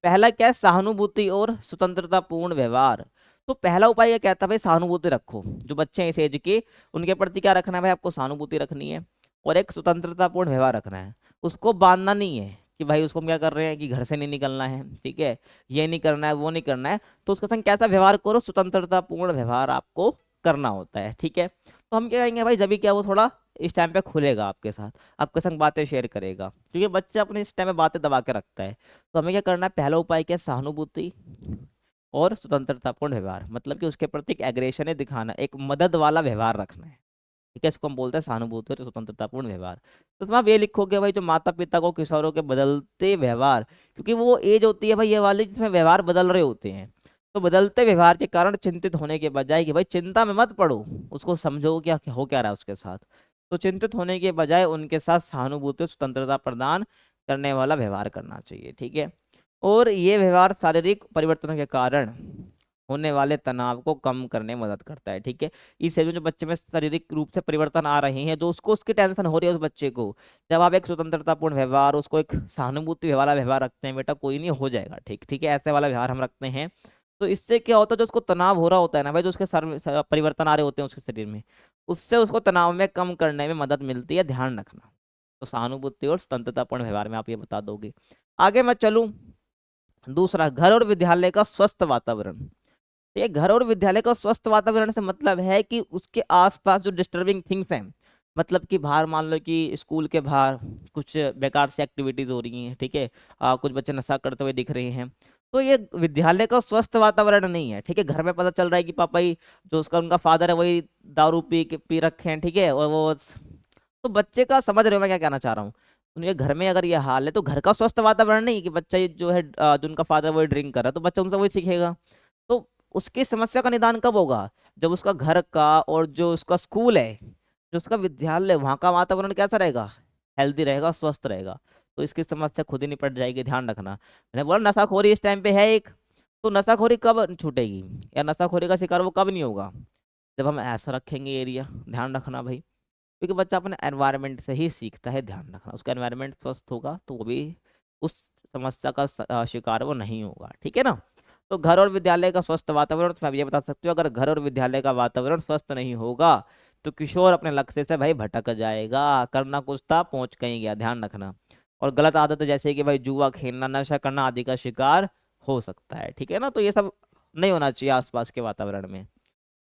Speaker 1: पहला क्या है, सहानुभूति और स्वतंत्रतापूर्ण व्यवहार। तो पहला उपाय ये कहता है भाई सहानुभूति रखो, जो बच्चे हैं इस एज के, उनके प्रति क्या रखना है भाई, आपको सहानुभूति रखनी है, और एक स्वतंत्रतापूर्ण व्यवहार रखना है। उसको बांधना नहीं है कि भाई उसको हम क्या कर रहे हैं कि घर से नहीं निकलना है, ठीक है, ये नहीं करना है वो नहीं करना है, तो उसके संग कैसा व्यवहार करो, स्वतंत्रतापूर्ण व्यवहार आपको करना होता है, ठीक है। तो हम क्या कहेंगे भाई, जब भी क्या वो थोड़ा इस टाइम पे खुलेगा आपके साथ, आपके संग बातें शेयर करेगा, क्योंकि बच्चा अपने इस टाइम में बातें दबा के रखता है। तो हमें क्या करना है, पहला उपाय क्या है, सहानुभूति और स्वतंत्रतापूर्ण व्यवहार, मतलब कि उसके प्रति एक एग्रेशन है दिखाना, एक मदद वाला व्यवहार रखना है, ठीक है, इसको हम बोलते हैं सहानुभूति और स्वतंत्रतापूर्ण व्यवहार। तो उसमें आप ये लिखोगे भाई, जो माता पिता को किशोरों के बदलते व्यवहार, क्योंकि वो एज होती है भाई ये वाली जिसमें व्यवहार बदल रहे होते हैं, तो बदलते व्यवहार के कारण चिंतित होने के बजाय कि भाई चिंता में मत पड़ो, उसको समझो क्या क्या हो क्या रहा है उसके साथ, तो चिंतित होने के बजाय उनके साथ सहानुभूति और स्वतंत्रता प्रदान करने वाला व्यवहार करना चाहिए, ठीक है। और ये व्यवहार शारीरिक परिवर्तनों के कारण होने वाले तनाव को कम करने में मदद करता है, ठीक है। इस एज में जो बच्चे में शारीरिक रूप से परिवर्तन आ रहे हैं, जो उसको उसकी टेंशन हो रही है उस बच्चे को, जब आप एक स्वतंत्रतापूर्ण व्यवहार, उसको एक सहानुभूति वाला व्यवहार रखते हैं, बेटा कोई नहीं हो जाएगा ठीक, ठीक है, ऐसे वाला व्यवहार हम रखते हैं, तो इससे क्या होता है, जो उसको तनाव हो रहा होता है ना भाई, जो उसके परिवर्तन आ रहे होते हैं उसके शरीर में, उससे उसको तनाव में कम करने में मदद मिलती है, ध्यान रखना। तो सहानुभूति और स्वतंत्रतापूर्ण व्यवहार में आप ये बता दोगे। आगे मैं चलूं, दूसरा, घर और विद्यालय का स्वस्थ वातावरण। ये घर और विद्यालय का स्वस्थ वातावरण से मतलब है कि उसके आसपास जो डिस्टर्बिंग थिंग्स हैं, मतलब कि बाहर मान लो कि स्कूल के बाहर कुछ बेकार सी एक्टिविटीज हो रही हैं, ठीक है, कुछ बच्चे नशा करते हुए दिख रहे हैं, तो ये विद्यालय का स्वस्थ वातावरण नहीं है, ठीक है। घर में पता चल रहा है कि पापा ही, जो उसका उनका फादर है वही दारू पी रखे हैं, ठीक है, और वो, तो बच्चे का समझ रहे हो मैं क्या कहना चाह रहा हूँ। उनके घर में अगर ये हाल है, तो घर का स्वस्थ वातावरण नहीं कि बच्चा ये जो है जो उनका फादर वही ड्रिंक कर रहा है, तो बच्चा उनसे वही सीखेगा। तो उसकी समस्या का निदान कब होगा, जब उसका घर का और जो उसका स्कूल है, जो उसका विद्यालय है, वहाँ का वातावरण कैसा रहेगा, हेल्दी रहेगा, स्वस्थ रहेगा, तो इसकी समस्या खुद ही निपट जाएगी, ध्यान रखना। मैंने बोला नशाखोरी इस टाइम पे है एक, तो नशाखोरी कब छूटेगी, या नशाखोरी का शिकार वो कब नहीं होगा, जब हम ऐसा रखेंगे एरिया, ध्यान रखना भाई, क्योंकि बच्चा अपने एनवायरनमेंट से ही सीखता है, ध्यान रखना। उसका एनवायरनमेंट स्वस्थ होगा तो वो भी उस समस्या का शिकार वो नहीं होगा, ठीक है ना। तो घर और विद्यालय का स्वस्थ वातावरण, तो मैं ये बता सकती हूँ, अगर घर और विद्यालय का वातावरण स्वस्थ नहीं होगा तो किशोर अपने लक्ष्य से भाई भटक जाएगा, करना कुछ था पहुंच कहीं गया, ध्यान रखना। और गलत आदत जैसे कि भाई जुआ खेलना, नशा करना आदि का शिकार हो सकता है, ठीक है ना। तो ये सब नहीं होना चाहिए आसपास के वातावरण में।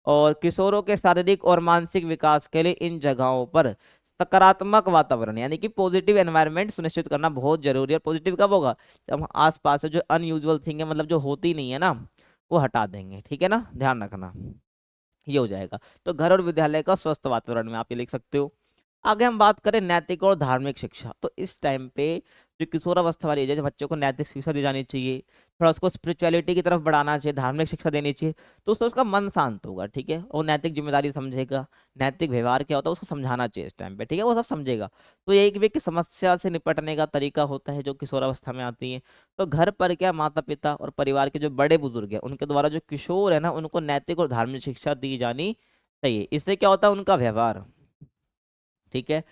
Speaker 1: और किशोरों के शारीरिक और मानसिक विकास के लिए इन जगहों पर सकारात्मक वातावरण यानी कि पॉजिटिव एनवायरनमेंट सुनिश्चित करना बहुत जरूरी है। पॉजिटिव कब होगा? जब हम आसपास से जो अनयूजुअल थिंग है, मतलब जो होती नहीं है ना, वो हटा देंगे, ठीक है ना, ध्यान रखना। ये हो जाएगा। तो घर और विद्यालय का स्वस्थ वातावरण में आप ये लिख सकते हो। आगे हम बात करें नैतिक और धार्मिक शिक्षा, तो इस टाइम पे जो किशोरावस्था वाली एज है, जब बच्चों को नैतिक शिक्षा दी जानी चाहिए, थोड़ा उसको स्पिरिचुअलिटी की तरफ बढ़ाना चाहिए, धार्मिक शिक्षा देनी चाहिए, तो उससे उसका मन शांत होगा, ठीक है, और नैतिक जिम्मेदारी समझेगा। नैतिक व्यवहार क्या होता है उसको समझाना चाहिए इस टाइम पे, ठीक है, वो सब समझेगा। तो ये एक व्यक्ति समस्या से निपटने का तरीका होता है जो किशोरावस्था में आती है। तो घर पर क्या माता पिता और परिवार के जो बड़े बुजुर्ग हैं उनके द्वारा जो किशोर है ना, उनको नैतिक और धार्मिक शिक्षा दी जानी चाहिए। इससे क्या होता है, उनका व्यवहार, ठीक है,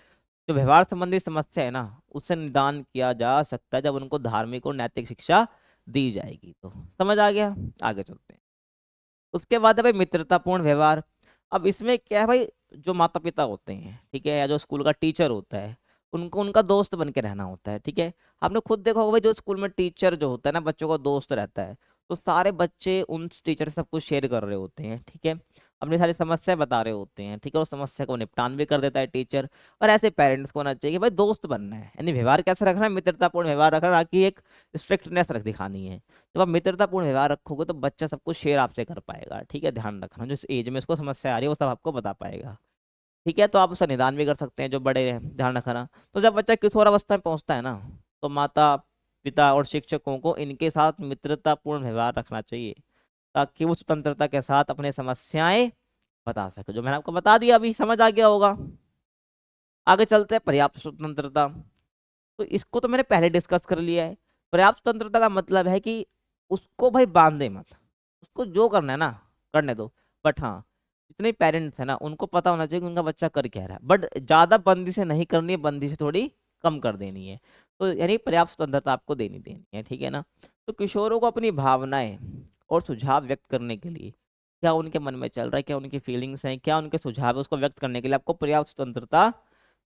Speaker 1: जो व्यवहार संबंधी समस्या है ना, उससे निदान किया जा सकता है जब उनको धार्मिक और नैतिक शिक्षा दी जाएगी। तो समझ आ गया, आगे चलते हैं। उसके बाद है भाई मित्रतापूर्ण व्यवहार। अब इसमें क्या है भाई, जो माता पिता होते हैं, ठीक है, या जो स्कूल का टीचर होता है, उनको उनका दोस्त बन के रहना होता है, ठीक है। आपने खुद देखा होगा भाई, जो स्कूल में टीचर जो होता है ना, बच्चों का दोस्त रहता है, तो सारे बच्चे उन टीचर से सब कुछ शेयर कर रहे होते हैं, ठीक है, अपनी सारी समस्याएं बता रहे होते हैं, ठीक है, और समस्या को निपटान भी कर देता है टीचर। और ऐसे पेरेंट्स को होना चाहिए कि भाई दोस्त बनना है, यानी व्यवहार कैसे रखना है, मित्रतापूर्ण व्यवहार रखना, ना कि एक स्ट्रिक्टनेस रख दिखानी है। जब आप मित्रतापूर्ण व्यवहार रखोगे तो बच्चा सब कुछ शेयर आपसे कर पाएगा, ठीक है, ध्यान रखना, जो इस एज में उसको समस्या आ रही है वो सब आपको बता पाएगा, ठीक है। तो आप उसका निदान भी कर सकते हैं जो बड़े हैं, ध्यान रखना। तो जब बच्चा किशोर अवस्था में पहुंचता है ना, तो माता पिता और शिक्षकों को इनके साथ मित्रतापूर्ण व्यवहार रखना चाहिए, ताकि वो स्वतंत्रता के साथ अपनी समस्याएं बता सके, जो मैंने आपको बता दिया, अभी समझ आ गया होगा। आगे चलते हैं, पर्याप्त स्वतंत्रता। तो इसको तो मैंने पहले डिस्कस कर लिया है। पर्याप्त स्वतंत्रता का मतलब है कि उसको भाई बांधे मत, उसको जो करना है ना करने दो। बट हाँ, जितने पेरेंट्स हैं ना उनको पता होना चाहिए कि उनका बच्चा कर क्या रहा है, बट ज्यादा बंदी से नहीं करनी है, बंदी से थोड़ी कम कर देनी है। तो यानी पर्याप्त स्वतंत्रता आपको देनी देनी है, ठीक है ना। तो किशोरों को अपनी भावनाएं और सुझाव व्यक्त करने के लिए, क्या उनके मन में चल रहा है, क्या उनकी फीलिंग्स हैं, क्या उनके सुझाव है, उसको व्यक्त करने के लिए आपको पर्याप्त स्वतंत्रता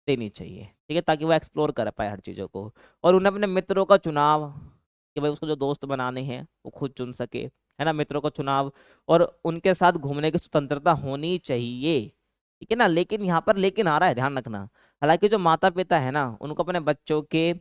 Speaker 1: देनी चाहिए, ठीक है, ताकि वो एक्सप्लोर कर पाए हर चीज़ों को। और उन्हें अपने मित्रों का चुनाव, कि भाई उसको जो दोस्त बनाने हैं वो खुद चुन सके, है ना, मित्रों का चुनाव, और उनके साथ घूमने की स्वतंत्रता होनी चाहिए, ठीक है ना। लेकिन यहाँ पर लेकिन आ रहा है, ध्यान रखना। हालांकि जो माता पिता है ना, उनको अपने बच्चों के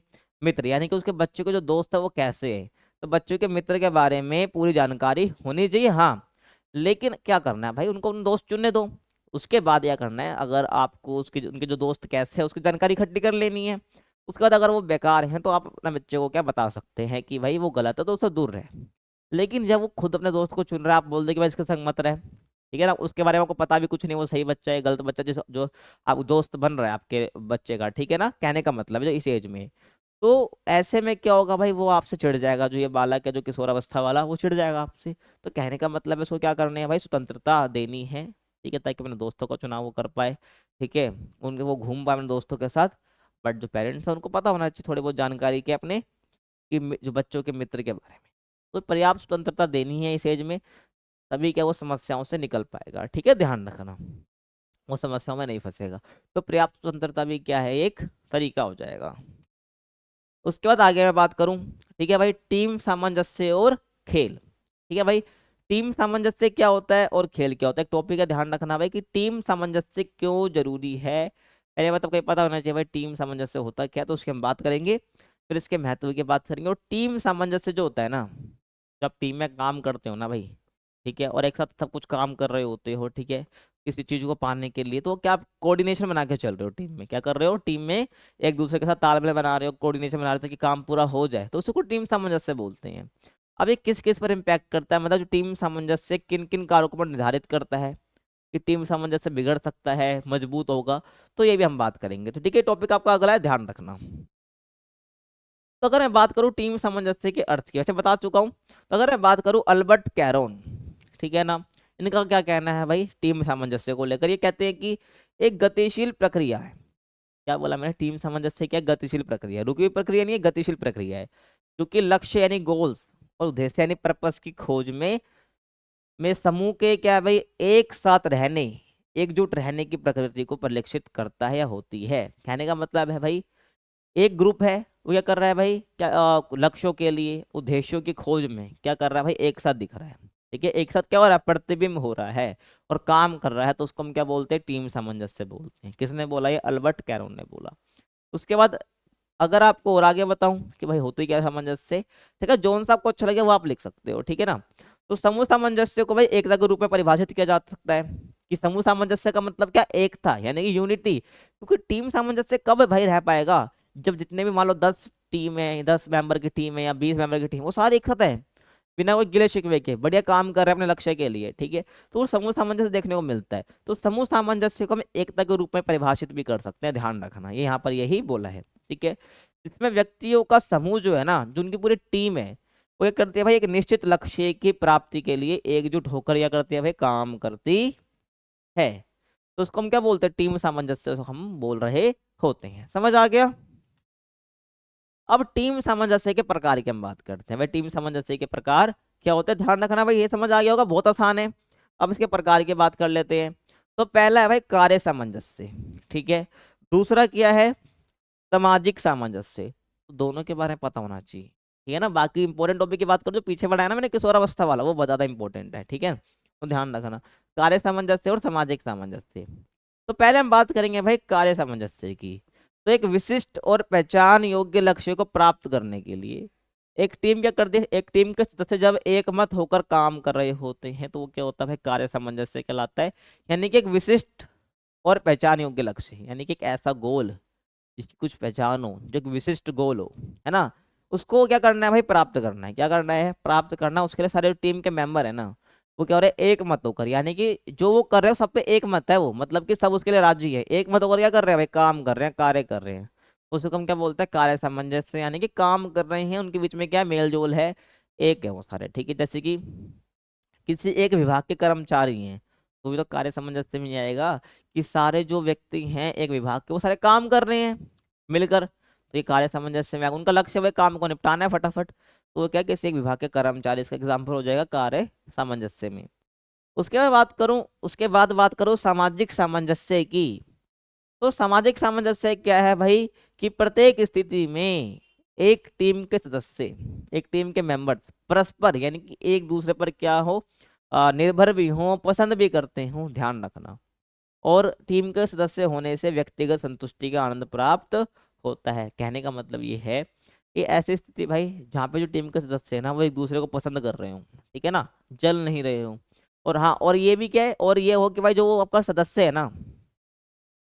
Speaker 1: मित्र यानी कि उसके बच्चे के जो दोस्त है वो कैसे है, तो बच्चों के मित्र के बारे में पूरी जानकारी होनी चाहिए, हाँ। लेकिन क्या करना है भाई, उनको उन दोस्त चुनने दो। उसके बाद क्या करना है, अगर आपको उसके उनके जो दोस्त कैसे है उसकी जानकारी इकट्ठी कर लेनी है। उसके बाद अगर वो बेकार हैं तो आप अपने बच्चे को क्या बता सकते हैं कि भाई वो गलत है तो उससे दूर रहे। लेकिन जब वो खुद अपने दोस्त को चुन रहा है, आप बोल दे कि भाई इसके संग मत रहे, ठीक है ना, उसके बारे में आपको पता भी कुछ नहीं, वो सही बच्चा है गलत बच्चा, जिस जो आप दोस्त बन रहा है आपके बच्चे का, ठीक है ना, कहने का मतलब है जो इस एज में। तो ऐसे में क्या होगा भाई, वो आपसे चिढ़ जाएगा, जो ये बालक है जो किशोरावस्था वाला, वो चिढ़ जाएगा आपसे। तो कहने का मतलब है उसको क्या करने है भाई, स्वतंत्रता देनी है, ठीक है, ताकि अपने दोस्तों का चुनाव वो कर पाए, ठीक है, उनके वो घूम पाए अपने दोस्तों के साथ। बट जो पेरेंट्स हैं उनको पता होना चाहिए थोड़ी बहुत जानकारी के अपने कि जो बच्चों के मित्र के बारे में। तो पर्याप्त स्वतंत्रता देनी है इस एज में, तभी क्या वो समस्याओं से निकल पाएगा, ठीक है, ध्यान रखना, वो समस्याओं में नहीं फंसेगा। तो पर्याप्त स्वतंत्रता भी क्या है, एक तरीका हो जाएगा। उसके बाद आगे मैं बात करूं, ठीक है भाई, टीम सामंजस्य और खेल, ठीक है भाई। टीम सामंजस्य क्या होता है और खेल क्या होता है, एक टॉपिक है, ध्यान रखना भाई कि टीम सामंजस्य क्यों जरूरी है। पहले मतलब कहीं पता होना चाहिए भाई टीम सामंजस्य होता क्या है, तो उसकी हम बात करेंगे, फिर इसके महत्व की बात करेंगे। और टीम सामंजस्य जो होता है ना, जब टीम में काम करते हो ना भाई, ठीक है, और एक साथ सब कुछ काम कर रहे होते हो, ठीक है, किसी चीज को पाने के लिए, तो क्या आप कोऑर्डिनेशन बना के चल रहे हो टीम में, क्या कर रहे हो टीम में, एक दूसरे के साथ तालमेल बना रहे हो, कोऑर्डिनेशन बना रहे हो ताकि काम पूरा हो जाए, तो उसको टीम सामंजस्य बोलते हैं। अब ये किस किस पर इम्पैक्ट करता है, मतलब जो टीम सामंजस्य किन किन कारकों पर निर्धारित करता है कि टीम सामंजस्य बिगड़ सकता है मजबूत होगा, तो ये भी हम बात करेंगे। तो ठीक है, टॉपिक आपका अगला है, ध्यान रखना। तो अगर मैं बात करूं टीम सामंजस्य के अर्थ की, वैसे बता चुका हूं, तो अगर मैं बात करूं अल्बर्ट कैरोन, ठीक है ना, इनका क्या कहना है भाई टीम सामंजस्य को लेकर? ये कहते हैं कि एक गतिशील प्रक्रिया है। क्या बोला मैंने? टीम सामंजस्य क्या? गतिशील प्रक्रिया, रुकी हुई प्रक्रिया नहीं है, गतिशील प्रक्रिया है, क्योंकि लक्ष्य यानी गोल्स और उद्देश्य यानी पर्पस की खोज में समूह के क्या है भाई एक साथ रहने, एकजुट रहने की प्रकृति को परिलक्षित करता है या होती है। कहने का मतलब है भाई एक ग्रुप है, वो क्या कर रहा है भाई, क्या लक्ष्यों के लिए उद्देश्यों की खोज में क्या कर रहा है भाई, एक साथ दिख रहा है। ठीक है, एक साथ क्या हो रहा है, प्रतिबिंब हो रहा है और काम कर रहा है, तो उसको हम क्या बोलते हैं, टीम सामंजस्य बोलते हैं। किसने बोला? ये अल्बर्ट कैरोन ने बोला। उसके बाद अगर आपको और आगे बताऊं कि भाई होती क्या है सामंजस्य, ठीक है, जोन सा आपको अच्छा लगे वो आप लिख सकते हो, ठीक है ना। तो समूह सामंजस्य को भाई एकता के रूप में परिभाषित किया जा सकता है कि समूह सामंजस्य का मतलब क्या, एकता यानी कि यूनिटी। क्योंकि टीम सामंजस्य कब भाई रह पाएगा, जब जितने भी मान लो 10 टीम है, 10 मेंबर की टीम है या 20 मेंबर की टीम, वो सारे एक साथ है, बिना कोई गिले शिकवे के बढ़िया काम कर रहे हैं अपने लक्ष्य के लिए। ठीक है, तो वो समूह सामंजस्य देखने को मिलता है। तो समूह सामंजस्य को हम एकता के रूप में परिभाषित भी कर सकते हैं, ध्यान रखना, ये यहाँ पर यही बोला है। ठीक है, इसमें व्यक्तियों का समूह जो है ना, जो उनकी पूरी टीम है, वो क्या करती है भाई, एक निश्चित लक्ष्य की प्राप्ति के लिए एकजुट होकर क्या करती है भाई, काम करती है। तो उसको हम क्या बोलते हैं, टीम सामंजस्य हम बोल रहे होते हैं। समझ आ गया? अब टीम सामंजस्य के प्रकार की हम बात करते हैं। भाई टीम सामंजस्य के प्रकार क्या होते हैं, ध्यान रखना भाई, ये समझ आ गया होगा, बहुत आसान है। अब इसके प्रकार की बात कर लेते हैं। तो पहला है भाई कार्य सामंजस्य, ठीक है। दूसरा क्या है, सामाजिक सामंजस्य। तो दोनों के बारे में पता होना चाहिए, ठीक है ना। बाकी इंपॉर्टेंट टॉपिक की बात करो, जो पीछे बढ़ाया ना मैंने किशोरावस्था वाला, वो बहुत ज्यादा इंपॉर्टेंट है, ठीक है, तो ध्यान रखना। कार्य सामंजस्य और सामाजिक सामंजस्य। तो पहले हम बात करेंगे भाई कार्य सामंजस्य की। तो एक विशिष्ट और पहचान योग्य लक्ष्य को प्राप्त करने के लिए एक टीम क्या करती है, एक टीम के सदस्य जब एक मत होकर काम कर रहे होते हैं, तो वो क्या होता है, कार्य सामंजस्य कहलाता है। यानी कि एक विशिष्ट और पहचान योग्य लक्ष्य, यानी कि एक ऐसा गोल जिसकी कुछ पहचान हो, जो एक विशिष्ट गोल हो, है ना, उसको क्या करना है भाई, प्राप्त करना है। क्या करना है, प्राप्त करना। उसके लिए सारे टीम के मेंबर है ना, वो क्या हो रहे हैं, एक मत होकर, यानी कि जो वो कर रहे हो सब पे एक मत है, वो मतलब कि सब उसके लिए राजी है, एक मत होकर क्या कर रहे हैं भाई, काम कर रहे हैं, कार्य कर रहे हैं। उसको हम क्या बोलते हैं, कार्य सामंजस्य, यानी कि काम कर रहे हैं, उनके बीच में क्या मेल जोल है, एक है वो सारे। ठीक है, जैसे कि किसी एक विभाग के कर्मचारी हैं, तो भी तो कार्य सामंजस्य में ही आएगा कि सारे जो व्यक्ति हैं एक विभाग के, वो सारे काम कर रहे हैं मिलकर, तो ये कार्य सामंजस्य में आएगा। उनका लक्ष्य वह काम को निपटाना है फटाफट, तो वो क्या, किसी एक विभाग के कर्मचारी, इसका एग्जाम्पल हो जाएगा कार्य सामंजस्य में। उसके बाद बात करूं सामाजिक सामंजस्य की। तो सामाजिक सामंजस्य क्या है भाई, कि प्रत्येक स्थिति में एक टीम के सदस्य, एक टीम के मेंबर्स परस्पर यानी कि एक दूसरे पर क्या हो, निर्भर भी हो, पसंद भी करते हो, ध्यान रखना। और टीम के सदस्य होने से व्यक्तिगत संतुष्टि का आनंद प्राप्त होता है। कहने का मतलब ये है कि ऐसी स्थिति भाई जहाँ पे जो टीम के सदस्य है ना, वो एक दूसरे को पसंद कर रहे हो, ठीक है ना, जल नहीं रहे हो। और हाँ, और ये भी क्या है, और ये हो कि भाई जो आपका सदस्य है ना,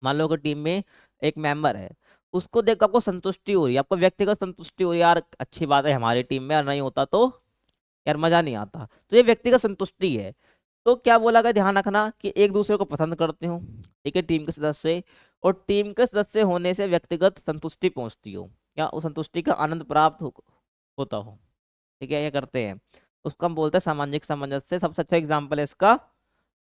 Speaker 1: मान लो कि टीम में एक मेंबर है, उसको देख आपको संतुष्टि हो रही है, आपको व्यक्तिगत संतुष्टि हो रही है, यार अच्छी बात है हमारी टीम में, और नहीं होता तो यार मजा नहीं आता, तो ये व्यक्तिगत संतुष्टि है। तो क्या बोला गया, ध्यान रखना कि एक दूसरे को पसंद करते हो, ठीक है, टीम के सदस्य, और टीम के सदस्य होने से व्यक्तिगत संतुष्टि पहुंचती हो, या उस संतुष्टि का आनंद प्राप्त होता हो। ठीक है, ये करते हैं, उसको हम बोलते हैं सामाजिक सामंजस्य। सबसे अच्छा एग्जाम्पल है इसका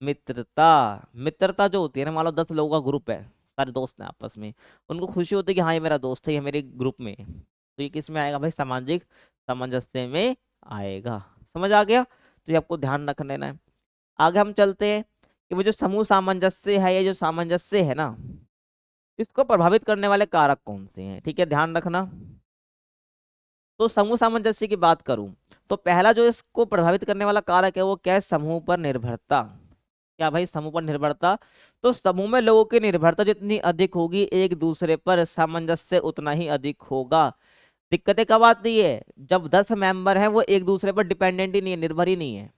Speaker 1: मित्रता। मित्रता जो होती है ना, मान लो 10 लोगों का ग्रुप है, सारे दोस्त हैं आपस में, उनको खुशी होती है कि हाँ ये मेरा दोस्त है, ये मेरे ग्रुप में है, तो ये किस में आएगा भाई, सामाजिक सामंजस्य में आएगा। समझ आ गया? तो ये आपको ध्यान रख लेना है। आगे हम चलते हैं कि वो जो समूह सामंजस्य है, ये जो सामंजस्य है ना, इसको प्रभावित करने वाले कारक कौन से हैं, ठीक है, ध्यान रखना। तो समूह सामंजस्य की बात करूं, तो पहला जो इसको प्रभावित करने वाला कारक है, वो क्या है, समूह पर निर्भरता। क्या भाई, समूह पर निर्भरता। तो समूह में लोगों की निर्भरता जितनी अधिक होगी एक दूसरे पर, सामंजस्य उतना ही अधिक होगा। दिक्कतें कब आती है, जब 10 मेंबर हैं वो एक दूसरे पर डिपेंडेंट ही नहीं है, निर्भर ही नहीं है,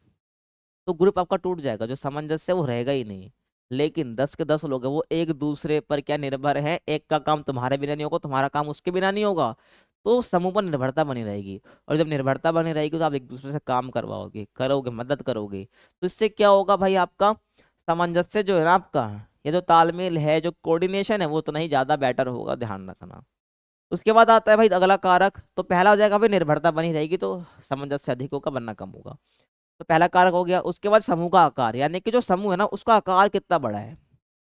Speaker 1: तो ग्रुप आपका टूट जाएगा, जो सामंजस्य वो रहेगा ही नहीं। लेकिन 10 के 10 लोग हैं, वो एक दूसरे पर क्या निर्भर है, एक का काम तुम्हारे बिना नहीं होगा, तुम्हारा काम उसके बिना नहीं होगा, तो समूह पर निर्भरता बनी रहेगी। और जब निर्भरता बनी रहेगी तो आप एक दूसरे से काम करवाओगे, करोगे, मदद करोगे, तो इससे क्या होगा भाई, आपका सामंजस्य जो है ना आपका, ये जो तालमेल है, जो कोऑर्डिनेशन है, वो उतना ही ज्यादा बेटर होगा, ध्यान रखना। उसके बाद आता है भाई अगला कारक। तो पहला हो जाएगा भाई निर्भरता बनी रहेगी, तो सामंजस्य अधिक होगा वरना कम होगा। तो पहला कारक हो गया। उसके बाद समूह का आकार, यानी कि जो समूह है ना उसका आकार कितना बड़ा है।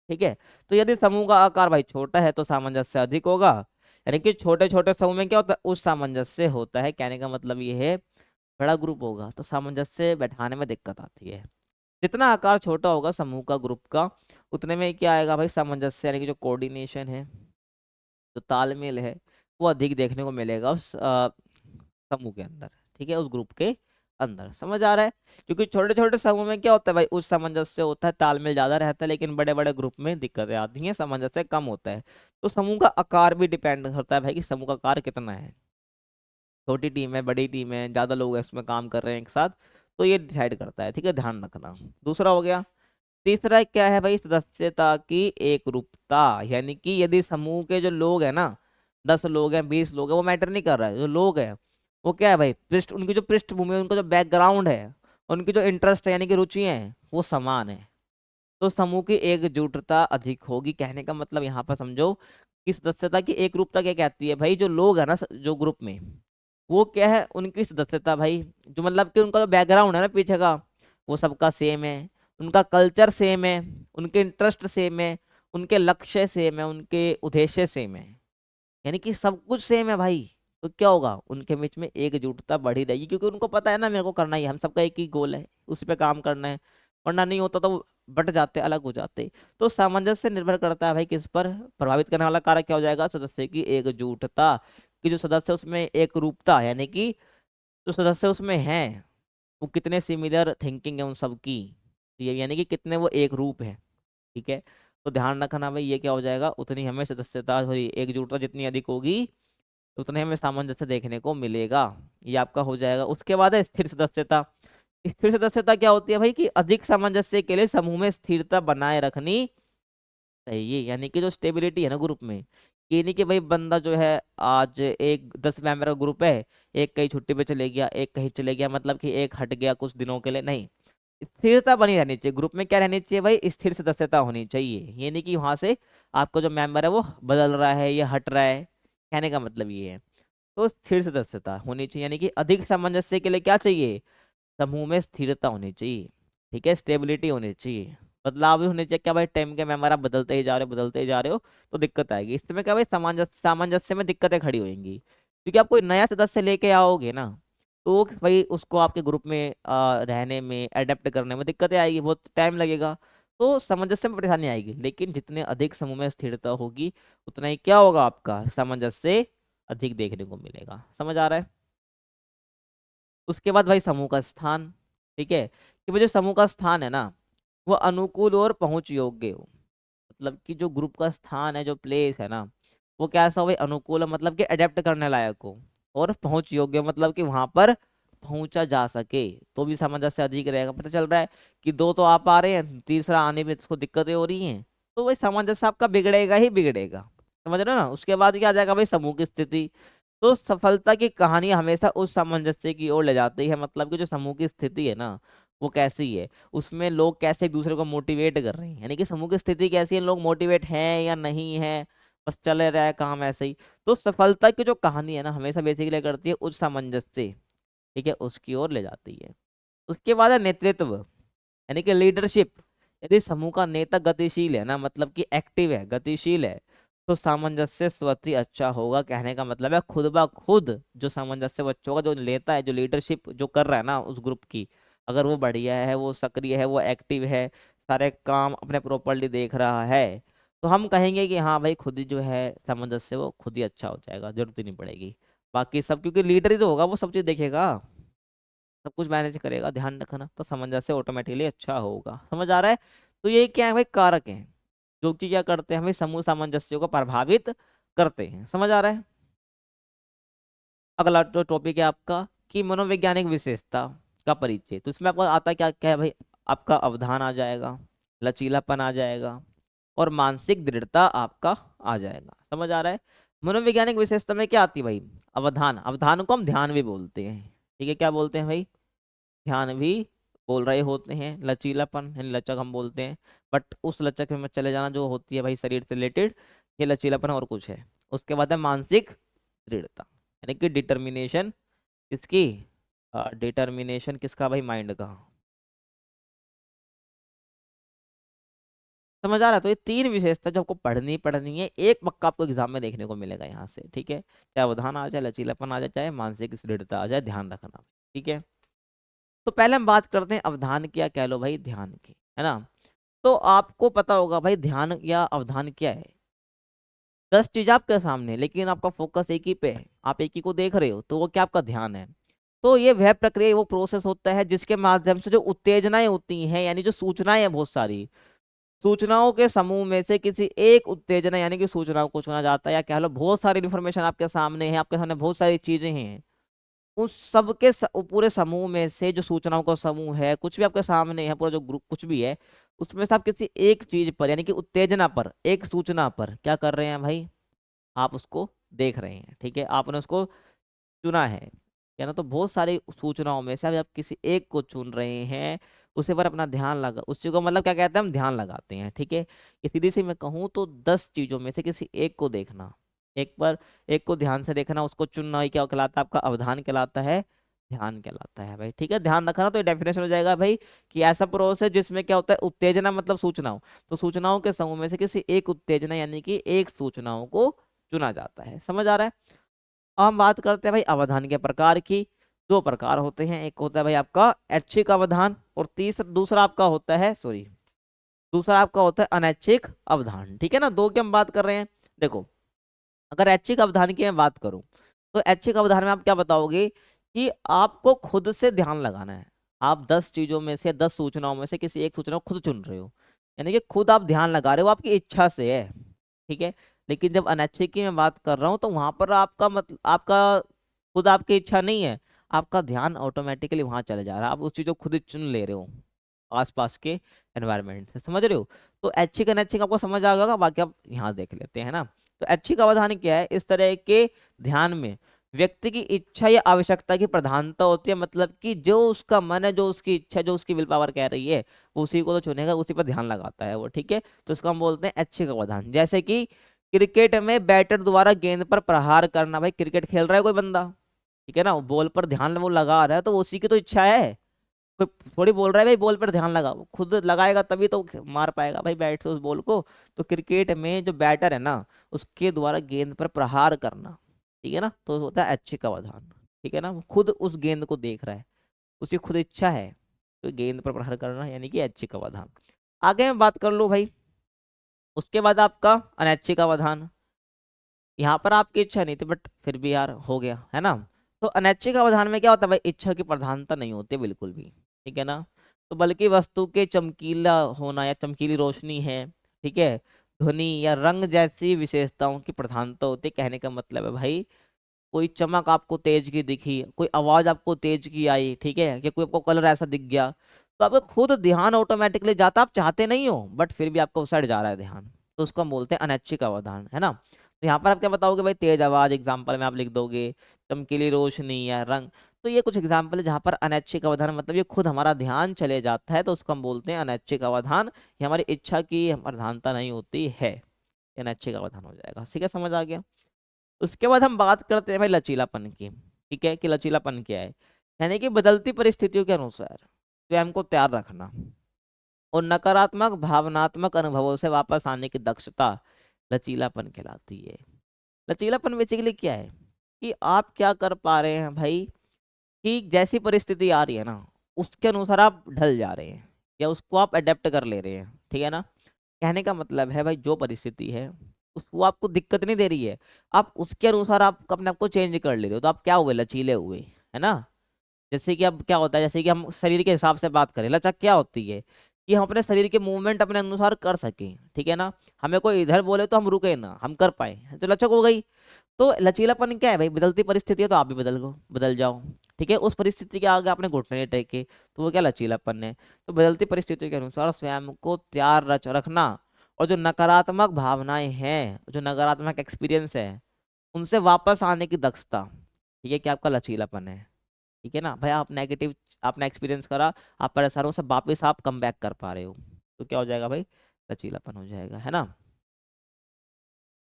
Speaker 1: ठीक है, तो यदि समूह का आकार भाई छोटा है तो सामंजस्य अधिक होगा, यानी कि छोटे छोटे समूह में क्या होता है, उस सामंजस्य होता है। कहने का मतलब ये है बड़ा ग्रुप होगा तो सामंजस्य बैठाने में दिक्कत आती है। जितना आकार छोटा होगा समूह का, ग्रुप का, उतने में क्या आएगा भाई, सामंजस्य यानी कि जो कोऑर्डिनेशन है, जो तालमेल है, वो अधिक देखने को मिलेगा उस समूह के अंदर। ठीक है, उस ग्रुप के अंदर। समझ आ रहा है? क्योंकि छोटे छोटे समूह में क्या होता है भाई, उस सामंजस्य होता है, तालमेल ज्यादा रहता है, लेकिन बड़े बड़े ग्रुप में दिक्कतें आती हैं, सामंजस्य कम होता है। तो समूह का आकार भी डिपेंड करता है भाई कि समूह का आकार कितना है। छोटी टीम है, बड़ी टीम है, ज्यादा लोग हैं इसमें काम कर रहे हैं एक साथ, तो ये डिसाइड करता है। ठीक है, ध्यान रखना। दूसरा हो गया। तीसरा क्या है भाई, सदस्यता की एक रूपता, यानी कि यदि समूह के जो लोग हैं ना, 10 लोग हैं, 20 लोग हैं, वो मैटर नहीं कर रहा है, जो लोग हैं वो क्या है भाई, पृष्ठ, उनकी जो पृष्ठभूमि है, उनका जो बैकग्राउंड है, उनकी जो इंटरेस्ट है यानी कि रुचि है, वो समान है, तो समूह की एकजुटता अधिक होगी। कहने का मतलब यहाँ पर समझो कि सदस्यता की एक रूपता क्या कहती है भाई, जो लोग है ना जो ग्रुप में, वो क्या है, उनकी सदस्यता भाई, जो मतलब कि उनका जो बैकग्राउंड है ना पीछे का, वो सबका सेम है, उनका कल्चर सेम है, उनके इंटरेस्ट सेम है, उनके लक्ष्य सेम है, उनके उद्देश्य सेम है, यानी कि सब कुछ सेम है भाई। तो क्या होगा, उनके बीच में एकजुटता बढ़ी रहेगी, क्योंकि उनको पता है ना मेरे को करना ही है, हम सबका एक ही गोल है, उसी पे काम करना है। वरना नहीं होता तो वो बट जाते, अलग हो जाते। तो सामंजस्य निर्भर करता है भाई किस पर, प्रभावित करने वाला कारक क्या हो जाएगा, सदस्य की एकजुटता, कि जो सदस्य उसमें एक रूपता, यानी कि जो सदस्य उसमें हैं वो कितने सिमिलर थिंकिंग है उन सब की, ये यानी कि कितने वो एक रूप है। ठीक है, तो ध्यान रखना भाई, ये क्या हो जाएगा, उतनी हमें सदस्यता, सॉरी एकजुटता जितनी अधिक होगी उतने हमें सामंजस्य देखने को मिलेगा। ये आपका हो जाएगा। उसके बाद है स्थिर सदस्यता। स्थिर सदस्यता क्या होती है भाई, कि अधिक सामंजस्य के लिए समूह में स्थिरता बनाए रखनी चाहिए, यानी कि जो स्टेबिलिटी है ना ग्रुप में, ये नहीं कि भाई बंदा जो है आज एक 10 मेंबर का ग्रुप है, एक कहीं छुट्टी पे चले गया, एक कहीं चले गया, मतलब कि एक हट गया कुछ दिनों के लिए, नहीं, स्थिरता बनी रहनी चाहिए ग्रुप में। क्या रहनी चाहिए भाई, स्थिर सदस्यता होनी चाहिए, ये नहीं कि वहां से आपका जो मेंबर है वो बदल रहा है या हट रहा है। कहने का मतलब ये है। तो स्थिर सदस्यता होनी चाहिए, यानी कि अधिक सामंजस्य के लिए क्या चाहिए, समूह में स्थिरता होनी चाहिए। ठीक है, स्टेबिलिटी होनी चाहिए, बदलाव भी होने चाहिए। क्या भाई टाइम के मेंबर आप बदलते ही जा रहे हो, बदलते ही जा रहे हो, तो दिक्कत आएगी। इसमें क्या भाई, सामंजस्य सामंजस्य में दिक्कतें खड़ी होंगी, क्योंकि आप कोई नया सदस्य लेके आओगे ना, तो भाई उसको आपके ग्रुप में रहने में, अडेप्ट करने में दिक्कतें आएगी, बहुत टाइम लगेगा, तो सामंजस्य में परेशानी आएगी। लेकिन जितने अधिक समूह में स्थिरता होगी उतना ही क्या होगा, आपका सामंजस्य अधिक देखने को मिलेगा। समझ आ रहा है? उसके बाद भाई समूह का स्थान। ठीक है, कि भाई जो समूह का स्थान है ना, वो अनुकूल और पहुंच योग्य हो, मतलब कि जो ग्रुप का स्थान है, जो प्लेस है ना, वो कैसा हो भाई, अनुकूल है, मतलब कि अडेप्ट करने लायक हो, और पहुंच योग्य मतलब कि वहां पर पहुंचा जा सके, तो भी सामंजस्य अधिक रहेगा। पता चल रहा है कि दो तो आप आ रहे हैं, तीसरा आने में इसको दिक्कतें हो रही हैं, तो भाई सामंजस्य आपका बिगड़ेगा ही बिगड़ेगा। समझ रहे हो ना? उसके बाद क्या आ जाएगा भाई, समूह की स्थिति। तो सफलता की कहानी हमेशा उस सामंजस्य की ओर ले जाती है, मतलब कि जो समूह की स्थिति है ना, वो कैसी है, उसमें लोग कैसे एक दूसरे को मोटिवेट कर रहे हैं, यानी कि समूह की स्थिति कैसी है, लोग मोटिवेट हैं या नहीं है, बस चले रहा है काम ऐसे ही। तो सफलता की जो कहानी है ना, हमेशा बेसिकली करती है उस सामंजस्य, ठीक है, उसकी ओर ले जाती है। उसके बाद है नेतृत्व, यानी कि लीडरशिप। यदि समूह का नेता गतिशील है ना, मतलब कि एक्टिव है, गतिशील है, तो सामंजस्य स्वतः ही अच्छा होगा। कहने का मतलब है खुद ब खुद जो सामंजस्य अच्छा होगा, जो लेता है, जो लीडरशिप जो कर रहा है ना उस ग्रुप की, अगर वो बढ़िया है, वो सक्रिय है, वो एक्टिव है, सारे काम अपने प्रॉपरली देख रहा है, तो हम कहेंगे कि हाँ भाई खुद ही जो है सामंजस्य वो खुद ही अच्छा हो जाएगा, जरूरत ही नहीं पड़ेगी बाकी सब, क्योंकि लीडर ही तो होगा, वो सब चीज देखेगा, सब कुछ मैनेज करेगा। ध्यान रखना, तो सामंजस्य ऑटोमेटिकली अच्छा होगा। समझ आ रहा है? तो ये क्या है भाई, कारक हैं जो कि क्या करते हैं हमें समूह सामंजस्य को प्रभावित करते हैं। समझ आ रहा है? अगला जो टॉपिक है आपका, कि मनोवैज्ञानिक विशेषता का परिचय। तो इसमें आपका आता क्या क्या है भाई, आपका अवधान आ जाएगा, लचीलापन आ जाएगा, और मानसिक दृढ़ता आपका आ जाएगा। समझ आ रहा है? मनोवैज्ञानिक विशेषता में क्या आती है भाई, अवधान। अवधान को हम ध्यान भी बोलते हैं। ठीक है, क्या बोलते हैं भाई, ध्यान भी बोल रहे होते हैं। लचीलापन यानी लचक हम बोलते हैं, बट उस लचक में चले जाना जो होती है भाई शरीर से रिलेटेड, ये लचीलापन और कुछ है। उसके बाद है मानसिक दृढ़ता, यानी कि डिटर्मिनेशन। किसकी? डिटर्मिनेशन किसका भाई, माइंड का। समझ आ रहा है? तो ये 3 विशेषता जो आपको पढ़नी है, एक पक्का आपको एग्जाम में देखने को मिलेगा यहाँ से, ठीक है। चाहे अवधान आ जाए, लचीलापन आ जाए, चाहे मानसिक दृढ़ता आ जाए, ध्यान रखना, ठीक है। तो पहले हम बात करते हैं अवधान की, या कह लो भाई ध्यान की, है ना। तो आपको पता होगा भाई ध्यान या अवधान क्या है। 10 चीज आपके सामने, लेकिन आपका फोकस एक ही पे है, आप एक ही को देख रहे हो, तो वो क्या आपका ध्यान है। तो ये वह प्रक्रिया, वो प्रोसेस होता है जिसके माध्यम से जो उत्तेजनाएं होती हैं, यानी जो सूचनाएं हैं, बहुत सारी सूचनाओं के समूह में से किसी एक उत्तेजना यानी कि सूचनाओं को चुना जाता है, या कह लो बहुत सारी इन्फॉर्मेशन आपके सामने है, आपके सामने बहुत सारी चीजें हैं, उस सब के पूरे समूह में से जो सूचनाओं का समूह है, कुछ भी आपके सामने है, पूरा जो ग्रुप कुछ भी है, उसमें से आप किसी एक चीज पर यानी कि उत्तेजना पर, एक सूचना पर क्या कर रहे हैं भाई, आप उसको देख रहे हैं, ठीक है, आपने उसको चुना है ना। तो बहुत सारी सूचनाओं में से अभी आप किसी एक को चुन रहे हैं, उसे पर अपना ध्यान लगा, उस चीज को मतलब क्या कहते हैं, हम ध्यान लगाते हैं, ठीक है। ये सीधी सी मैं कहूँ तो 10 चीजों में से किसी एक को देखना, एक पर एक को ध्यान से देखना, उसको चुनना, ही क्या कहलाता है, आपका अवधान कहलाता है, ध्यान कहलाता है भाई, ठीक है। ध्यान रखना, तो ये डेफिनेशन हो जाएगा भाई कि ऐसा प्रोसेस जिसमें क्या होता है, उत्तेजना मतलब सूचनाओं, तो सूचनाओं के समूह में से किसी एक उत्तेजना यानी कि एक सूचनाओं को चुना जाता है। समझ आ रहा है? अब हम बात करते हैं भाई अवधान के प्रकार की। 2 प्रकार होते हैं, एक होता है भाई आपका ऐच्छिक अवधान, और दूसरा आपका होता है, सॉरी, दूसरा आपका होता है अनैच्छिक अवधान, ठीक है ना। दो की हम बात कर रहे हैं। देखो, अगर ऐच्छिक अवधान की मैं बात करूं, तो ऐच्छिक अवधान में आप क्या बताओगे कि आपको खुद से ध्यान लगाना है। आप 10 चीजों में से, 10 सूचनाओं में से किसी एक सूचना को खुद चुन रहे हो, यानी कि खुद आप ध्यान लगा रहे हो, आपकी इच्छा से है, ठीक है। लेकिन जब अनैच्छिक की मैं बात कर रहा हूँ, तो वहां पर आपका मतलब आपका खुद आपकी इच्छा नहीं है, आपका ध्यान ऑटोमेटिकली वहां चले जा रहा है, आप उस चीज को खुद ही चुन ले रहे हो आसपास के एनवायरनमेंट से। समझ रहे हो? तो ऐच्छिक अनैच्छिक आपको समझ आ गया, बाकी आप यहाँ देख लेते हैं ना। तो ऐच्छिक अवधान क्या है, इस तरह के ध्यान में व्यक्ति की इच्छा या आवश्यकता की प्रधानता होती है, मतलब कि जो उसका मन है, जो उसकी इच्छा, जो उसकी विल पावर कह रही है, वो उसी को तो चुनेगा, उसी पर ध्यान लगाता है वो, ठीक है। तो इसको हम बोलते हैं ऐच्छिक अवधान। जैसे कि क्रिकेट में बैटर द्वारा गेंद पर प्रहार करना, भाई क्रिकेट खेल रहा है कोई बंदा, ठीक है ना, वो बॉल पर ध्यान वो लगा रहा है, तो उसी की तो इच्छा है, कोई थोड़ी बोल रहा है भाई बॉल पर ध्यान लगा, वो खुद लगाएगा तभी तो मार पाएगा भाई बैट से उस बॉल को। तो क्रिकेट में जो बैटर है ना, उसके द्वारा गेंद पर प्रहार करना, ठीक है ना, तो होता है ऐच्छिक अवधान, ठीक है ना। वो खुद उस गेंद को देख रहा है, उसकी खुद इच्छा है, तो गेंद पर प्रहार करना यानी कि ऐच्छिक अवधान। आगे मैं बात कर लो भाई, उसके बाद आपका अनैच्छिक अवधान। यहाँ पर आपकी इच्छा नहीं थी, बट फिर भी यार हो गया, है ना। तो अनैच्छिक अवधान में क्या होता है भाई, इच्छा की प्रधानता नहीं होती बिल्कुल भी, ठीक है ना। तो बल्कि वस्तु के चमकीला होना या चमकीली रोशनी है, ठीक है, ध्वनि या रंग जैसी विशेषताओं की प्रधानता होती है। कहने का मतलब है भाई, कोई चमक आपको तेज की दिखी, कोई आवाज आपको तेज की आई, ठीक है, कि कोई आपको कलर ऐसा दिख गया, तो आपका खुद ध्यान ऑटोमेटिकली जाता, आप चाहते नहीं हो, बट फिर भी आपका उस साइड जा रहा है ध्यान, तो उसको हम बोलते हैं अनैच्छिक अवधान, है ना। तो यहाँ पर आप क्या बताओगे भाई, तेज आवाज एग्जाम्पल में आप लिख दोगे, चमकीली रोशनी या रंग। तो ये कुछ एग्जाम्पल है जहाँ पर अनैच्छिक अवधान मतलब ये खुद हमारा ध्यान चले जाता है, तो उसको हम बोलते हैं अनैच्छिक अवधान। ये हमारी इच्छा की प्रधानता नहीं होती है, ये अनैच्छिक अवधान हो जाएगा, ठीक है, समझ आ गया। उसके बाद हम बात करते हैं भाई लचीलापन की, ठीक है, कि लचीलापन क्या है। यानी कि बदलती परिस्थितियों के अनुसार स्वयं को तैयार रखना और नकारात्मक भावनात्मक अनुभवों से वापस आने की दक्षता लचीलापन कहलाती है। लचीलापन बेसिकली क्या है कि आप क्या कर पा रहे हैं भाई, कि जैसी परिस्थिति आ रही है ना, उसके अनुसार आप ढल जा रहे हैं, या उसको आप अडेप्ट कर ले रहे हैं, ठीक है ना। कहने का मतलब है भाई, जो परिस्थिति है वो आपको दिक्कत नहीं दे रही है, आप उसके अनुसार आप अपने आप को चेंज कर ले रहे हो, तो आप क्या हुए, लचीले हुए, है ना। जैसे कि अब क्या होता है, जैसे कि हम शरीर के हिसाब से बात करें, लचक क्या होती है कि हम अपने शरीर के मूवमेंट अपने अनुसार कर सकें, ठीक है ना। हमें कोई इधर बोले तो हम रुके ना, हम कर पाए, तो लचक हो गई। तो लचीलापन क्या है भाई, बदलती परिस्थिति है तो आप भी बदल जाओ, ठीक है। उस परिस्थिति के आगे आपने घुटने नहीं टेके, तो वो क्या लचीलापन है। तो बदलती परिस्थितियों के अनुसार स्वयं को तैयार रखना, और जो नकारात्मक भावनाएं हैं, जो नकारात्मक एक्सपीरियंस है, उनसे वापस आने की दक्षता, ठीक है, क्या आपका लचीलापन है, ठीक है ना भाई। आप नेगेटिव आपने एक्सपीरियंस करा, आप परेशानों से वापस आप कम बैक कर पा रहे हो, तो क्या हो जाएगा भाई, लचीलापन हो जाएगा, है ना।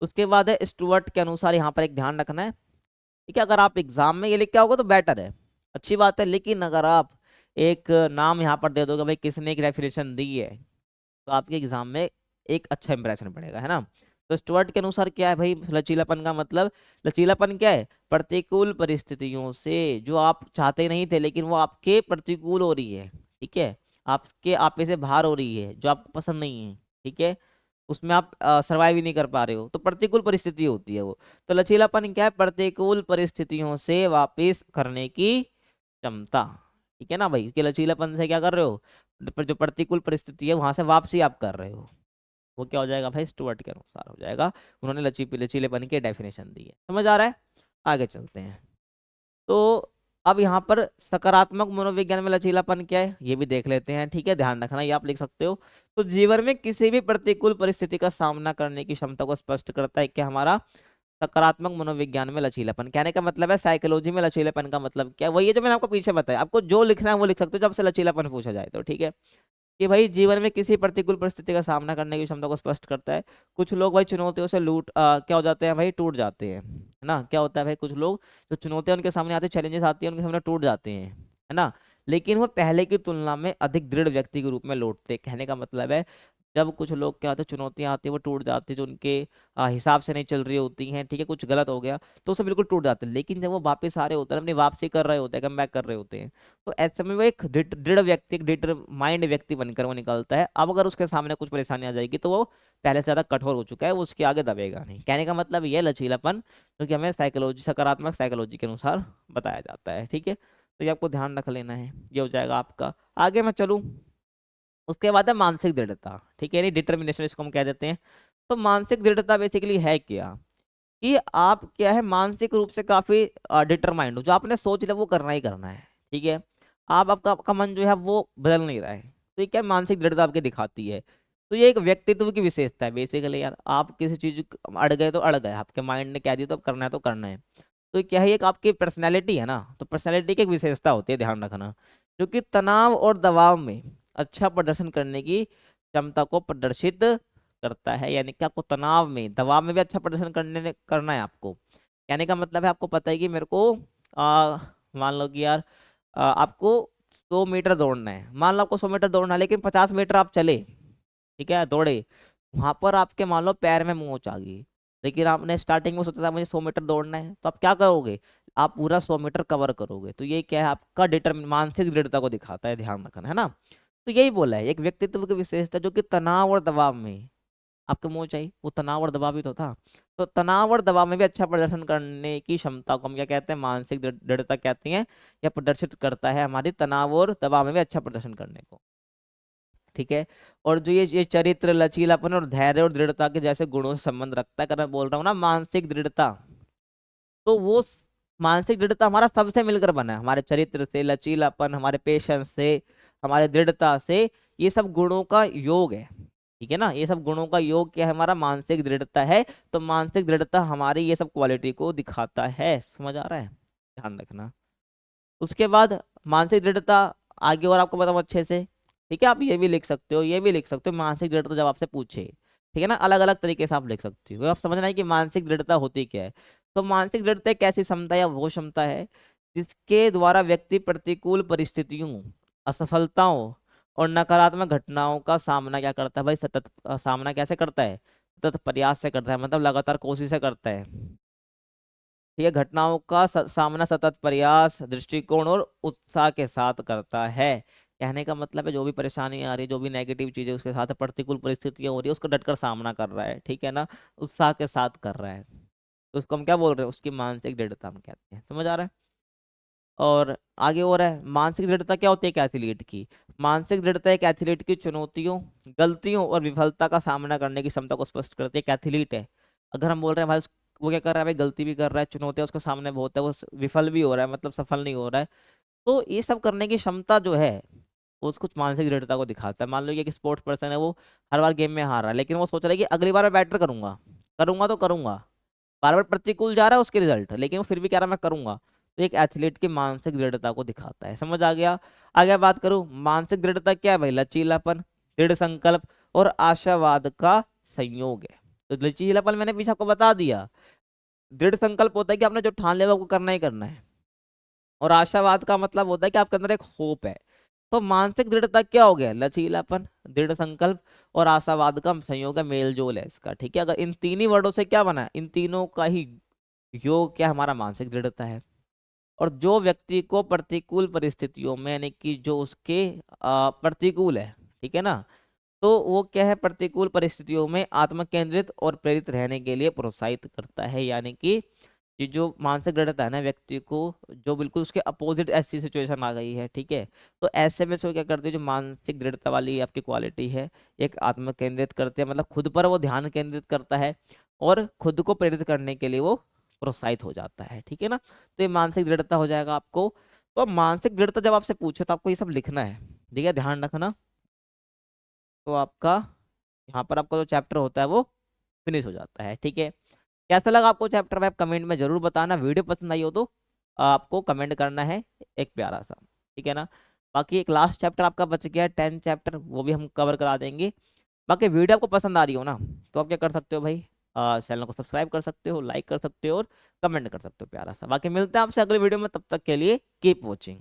Speaker 1: उसके बाद है स्टुअर्ट के अनुसार, यहाँ पर एक ध्यान रखना है, ठीक है। अगर आप एग्जाम में ये लिख के आओगे तो बेटर है, अच्छी बात है, लेकिन अगर आप एक नाम यहाँ पर दे दोगे भाई, किसने एक डेफिनेशन दी है, तो आपके एग्जाम में एक अच्छा इंप्रेशन पड़ेगा, है ना। तो स्टुअर्ट के अनुसार क्या है भाई लचीलापन का मतलब, लचीलापन क्या है, प्रतिकूल परिस्थितियों से जो आप चाहते नहीं थे लेकिन वो आपके प्रतिकूल हो रही है, ठीक है, आपके आपे से बाहर हो रही है, जो आपको पसंद नहीं है, ठीक है, उसमें आप सर्वाइव ही नहीं कर पा रहे हो, तो प्रतिकूल परिस्थिति होती है वो। तो लचीलापन क्या है, प्रतिकूल परिस्थितियों से वापिस करने की क्षमता, ठीक है ना भाई, कि लचीलापन से क्या कर रहे हो, पर जो प्रतिकूल परिस्थिति है वहां से वापसी आप कर रहे हो, वो क्या हो जाएगा भाई, स्टुअर्ट के अनुसार हो जाएगा। उन्होंने लचीलेपन की डेफिनेशन दी है, समझ आ रहा है। आगे चलते हैं। तो अब यहाँ पर सकारात्मक मनोविज्ञान में लचीलापन क्या है ये भी देख लेते हैं, ठीक है, ध्यान रखना ये आप लिख सकते हो। तो जीवन में किसी भी प्रतिकूल परिस्थिति का सामना करने की क्षमता को स्पष्ट करता है क्या हमारा सकारात्मक मनोविज्ञान में लचीलापन। कहने का मतलब है साइकोलॉजी में लचीलापन का मतलब क्या है, वही है जो मैंने आपको पीछे बताया, आपको जो लिखना है वो लिख सकते हो जब से लचीलापन पूछा जाए तो, ठीक है। कि भाई जीवन में किसी प्रतिकूल परिस्थिति का सामना करने की क्षमता को स्पष्ट करता है। कुछ लोग भाई चुनौतियों से क्या हो जाते हैं भाई, टूट जाते हैं, है ना। क्या होता है भाई, कुछ लोग जो चुनौतियां उनके सामने आती है, चैलेंजेस आती है उनके सामने, टूट जाते हैं, है ना। लेकिन वो पहले की तुलना में अधिक दृढ़ व्यक्ति के रूप में लौटते हैं। कहने का मतलब है जब कुछ लोग क्या होते हैं, चुनौतियां आती है वो टूट जाती है, जो उनके हिसाब से नहीं चल रही होती हैं, ठीक है, कुछ गलत हो गया तो उसे बिल्कुल टूट जाते हैं। लेकिन जब वो वापस आ रहे होते हैं, अपनी वापसी कर रहे होते हैं, कम बैक कर रहे होते हैं, तो ऐसे में वो एक दृढ़ व्यक्ति, एक दृढ़ माइंड व्यक्ति बनकर वो निकलता है। अब अगर उसके सामने कुछ परेशानी आ जाएगी तो वो पहले से ज्यादा कठोर हो चुका है, वो उसके आगे दबेगा नहीं। कहने का मतलब ये लचीलापन जो कि हमें साइकोलॉजी, सकारात्मक साइकोलॉजी के अनुसार बताया जाता है, ठीक है। तो ये आपको ध्यान रख लेना है, ये हो जाएगा आपका। आगे मैं चलूँ, उसके बाद है मानसिक दृढ़ता, ठीक है, नहीं डिटर्मिनेशन इसको हम कह देते हैं। तो मानसिक दृढ़ता बेसिकली है क्या, कि आप क्या है मानसिक रूप से काफी डिटरमाइंड हो, जो आपने सोच लिया वो करना ही करना है, ठीक है। आपका मन जो है वो बदल नहीं रहा है, तो ये क्या मानसिक दृढ़ता आपकी दिखाती है। तो ये एक व्यक्तित्व की विशेषता है बेसिकली यार, आप किसी चीज अड़ गए तो अड़ गए, आपके माइंड ने कह दिया तो अब करना है तो करना है। तो ये क्या है, एक आपकी पर्सनैलिटी है ना, तो पर्सनैलिटी की एक विशेषता होती है, ध्यान रखना, जो कि तनाव और दबाव में अच्छा प्रदर्शन करने की क्षमता को प्रदर्शित करता है। यानी कि आपको तनाव में दबाव में भी अच्छा प्रदर्शन करना है आपको। कहने का मतलब है आपको पता है कि मेरे को मान लो कि यार आपको 100 मीटर दौड़ना है, मान लो आपको 100 मीटर दौड़ना है, लेकिन 50 मीटर आप चले, ठीक है, दौड़े, वहां पर आपके मान लो पैर में मोच आ गई, लेकिन आपने स्टार्टिंग में सोचा था मुझे 100 मीटर दौड़ना है, तो आप क्या करोगे, आप पूरा 100 मीटर कवर करोगे। तो ये क्या है, आपका डिटर्मिन मानसिक दृढ़ता को दिखाता है, ध्यान रखना, है ना। तो यही बोला है, एक व्यक्तित्व की विशेषता जो कि तनाव और दबाव में, आपके मुंह चाहिए वो तनाव और दबाव ही तो था, तो तनाव और दबाव में भी अच्छा प्रदर्शन करने की क्षमता को हम क्या कहते हैं, मानसिक दृढ़ता कहते हैं। यह प्रदर्शित करता है हमारी तनाव और दबाव में भी अच्छा प्रदर्शन करने को, ठीक है। और जो ये चरित्र, लचीलापन और धैर्य और दृढ़ता के जैसे गुणों से संबंध रखता है, अगर मैं बोल रहा हूँ ना मानसिक दृढ़ता, तो वो मानसिक दृढ़ता हमारा सबसे मिलकर बना है, हमारे चरित्र से, लचीलापन, हमारे पेशेंस से, हमारे दृढ़ता से, ये सब गुणों का योग है, ठीक है ना। ये सब गुणों का योग क्या है, हमारा मानसिक दृढ़ता है। तो मानसिक दृढ़ता हमारी ये सब क्वालिटी को दिखाता है, समझ आ रहा है, ध्यान रखना। उसके बाद मानसिक दृढ़ता आगे और आपको बताऊं अच्छे से, ठीक है, आप ये भी लिख सकते हो, ये भी लिख सकते हो, मानसिक दृढ़ता जब आपसे पूछे, ठीक है ना, अलग अलग तरीके से आप लिख सकते हो। आप समझना है कि मानसिक दृढ़ता होती क्या है। तो मानसिक दृढ़ता एक ऐसी क्षमता या वो क्षमता है जिसके द्वारा व्यक्ति प्रतिकूल परिस्थितियों, असफलताओं और नकारात्मक घटनाओं का सामना क्या करता है भाई, सतत सामना कैसे करता है, सतत प्रयास से करता है, मतलब लगातार कोशिश से करता है, ठीक है। घटनाओं का सामना सतत प्रयास, दृष्टिकोण और उत्साह के साथ करता है। कहने का मतलब है जो भी परेशानी आ रही है, जो भी नेगेटिव चीजें उसके साथ प्रतिकूल परिस्थितियां हो रही है, उसको डटकर सामना कर रहा है, ठीक है ना, उत्साह के साथ कर रहा है। तो उसको हम क्या बोल रहे हैं, उसकी मानसिक दृढ़ता हम कहते हैं, समझ आ रहा है। और आगे हो रहा है, मानसिक दृढ़ता क्या होती है एक एथलीट की, मानसिक दृढ़ता एक एथलीट की चुनौतियों, गलतियों और विफलता का सामना करने की क्षमता को स्पष्ट करती है। एक एथलीट है, अगर हम बोल रहे हैं भाई वो क्या कर रहा है भाई, गलती भी कर रहा है, चुनौतियां उसके सामने बहुत है, वो विफल भी हो रहा है, मतलब सफल नहीं हो रहा है, तो ये सब करने की क्षमता जो है वो उसको मानसिक दृढ़ता को दिखाता है। मान लो ये कि स्पोर्ट्स पर्सन है, वो हर बार गेम में हार रहा है, लेकिन वो सोच रहा है कि अगली बार मैं बेटर करूंगा, करूंगा तो करूंगा, बार बार प्रतिकूल जा रहा है उसके रिजल्ट, लेकिन वो फिर भी कह रहा है मैं करूंगा। तो एक एथलीट की मानसिक दृढ़ता को दिखाता है, समझ आ गया। आगे बात करूं, मानसिक दृढ़ता क्या है भाई, लचीलापन, दृढ़ संकल्प और आशावाद का संयोग है। तो लचीलापन मैंने पीछे आपको बता दिया, दृढ़ संकल्प होता है कि आपने जो ठान लिया वो आपको करना ही करना है, और आशावाद का मतलब होता है कि आपके अंदर एक होप है, तो मानसिक दृढ़ता क्या हो गया? लचीलापन, दृढ़ संकल्प और आशावाद का संयोग है, मेल जोल है इसका। ठीक है, अगर इन तीन ही वर्डों से क्या बना है, इन तीनों का ही योग क्या हमारा मानसिक दृढ़ता है। और जो व्यक्ति को प्रतिकूल परिस्थितियों में, यानी कि जो उसके प्रतिकूल है, ठीक है ना, तो वो क्या है, प्रतिकूल परिस्थितियों में आत्मकेंद्रित और प्रेरित रहने के लिए प्रोत्साहित करता है। यानी कि ये जो मानसिक दृढ़ता है ना व्यक्ति को, जो बिल्कुल उसके अपोजिट ऐसी सिचुएशन आ गई है, ठीक है, तो ऐसे में से वो क्या करती है, जो मानसिक दृढ़ता वाली आपकी क्वालिटी है, एक आत्म केंद्रित करते हैं, मतलब खुद पर वो ध्यान केंद्रित करता है और खुद को प्रेरित करने के लिए वो प्रोत्साहित हो जाता है। ठीक है ना, तो ये मानसिक दृढ़ता हो जाएगा आपको। तो अब मानसिक दृढ़ता जब आपसे पूछे तो आपको ये सब लिखना है, ठीक है, ध्यान रखना। तो आपका यहाँ पर आपका जो चैप्टर होता है वो फिनिश हो जाता है। ठीक है, कैसा लगा आपको चैप्टर? आप कमेंट में जरूर बताना। वीडियो पसंद आई हो तो आपको कमेंट करना है एक प्यारा सा, ठीक है ना। बाकी एक लास्ट चैप्टर आपका बच गया है, 10 चैप्टर, वो भी हम कवर करा देंगे। बाकी वीडियो आपको पसंद आ रही हो ना, तो आप क्या कर सकते हो भाई, चैनल को सब्सक्राइब कर सकते हो, लाइक कर सकते हो और कमेंट कर सकते हो प्यारा सा। बाकी मिलते हैं आपसे अगले वीडियो में, तब तक के लिए कीप वॉचिंग।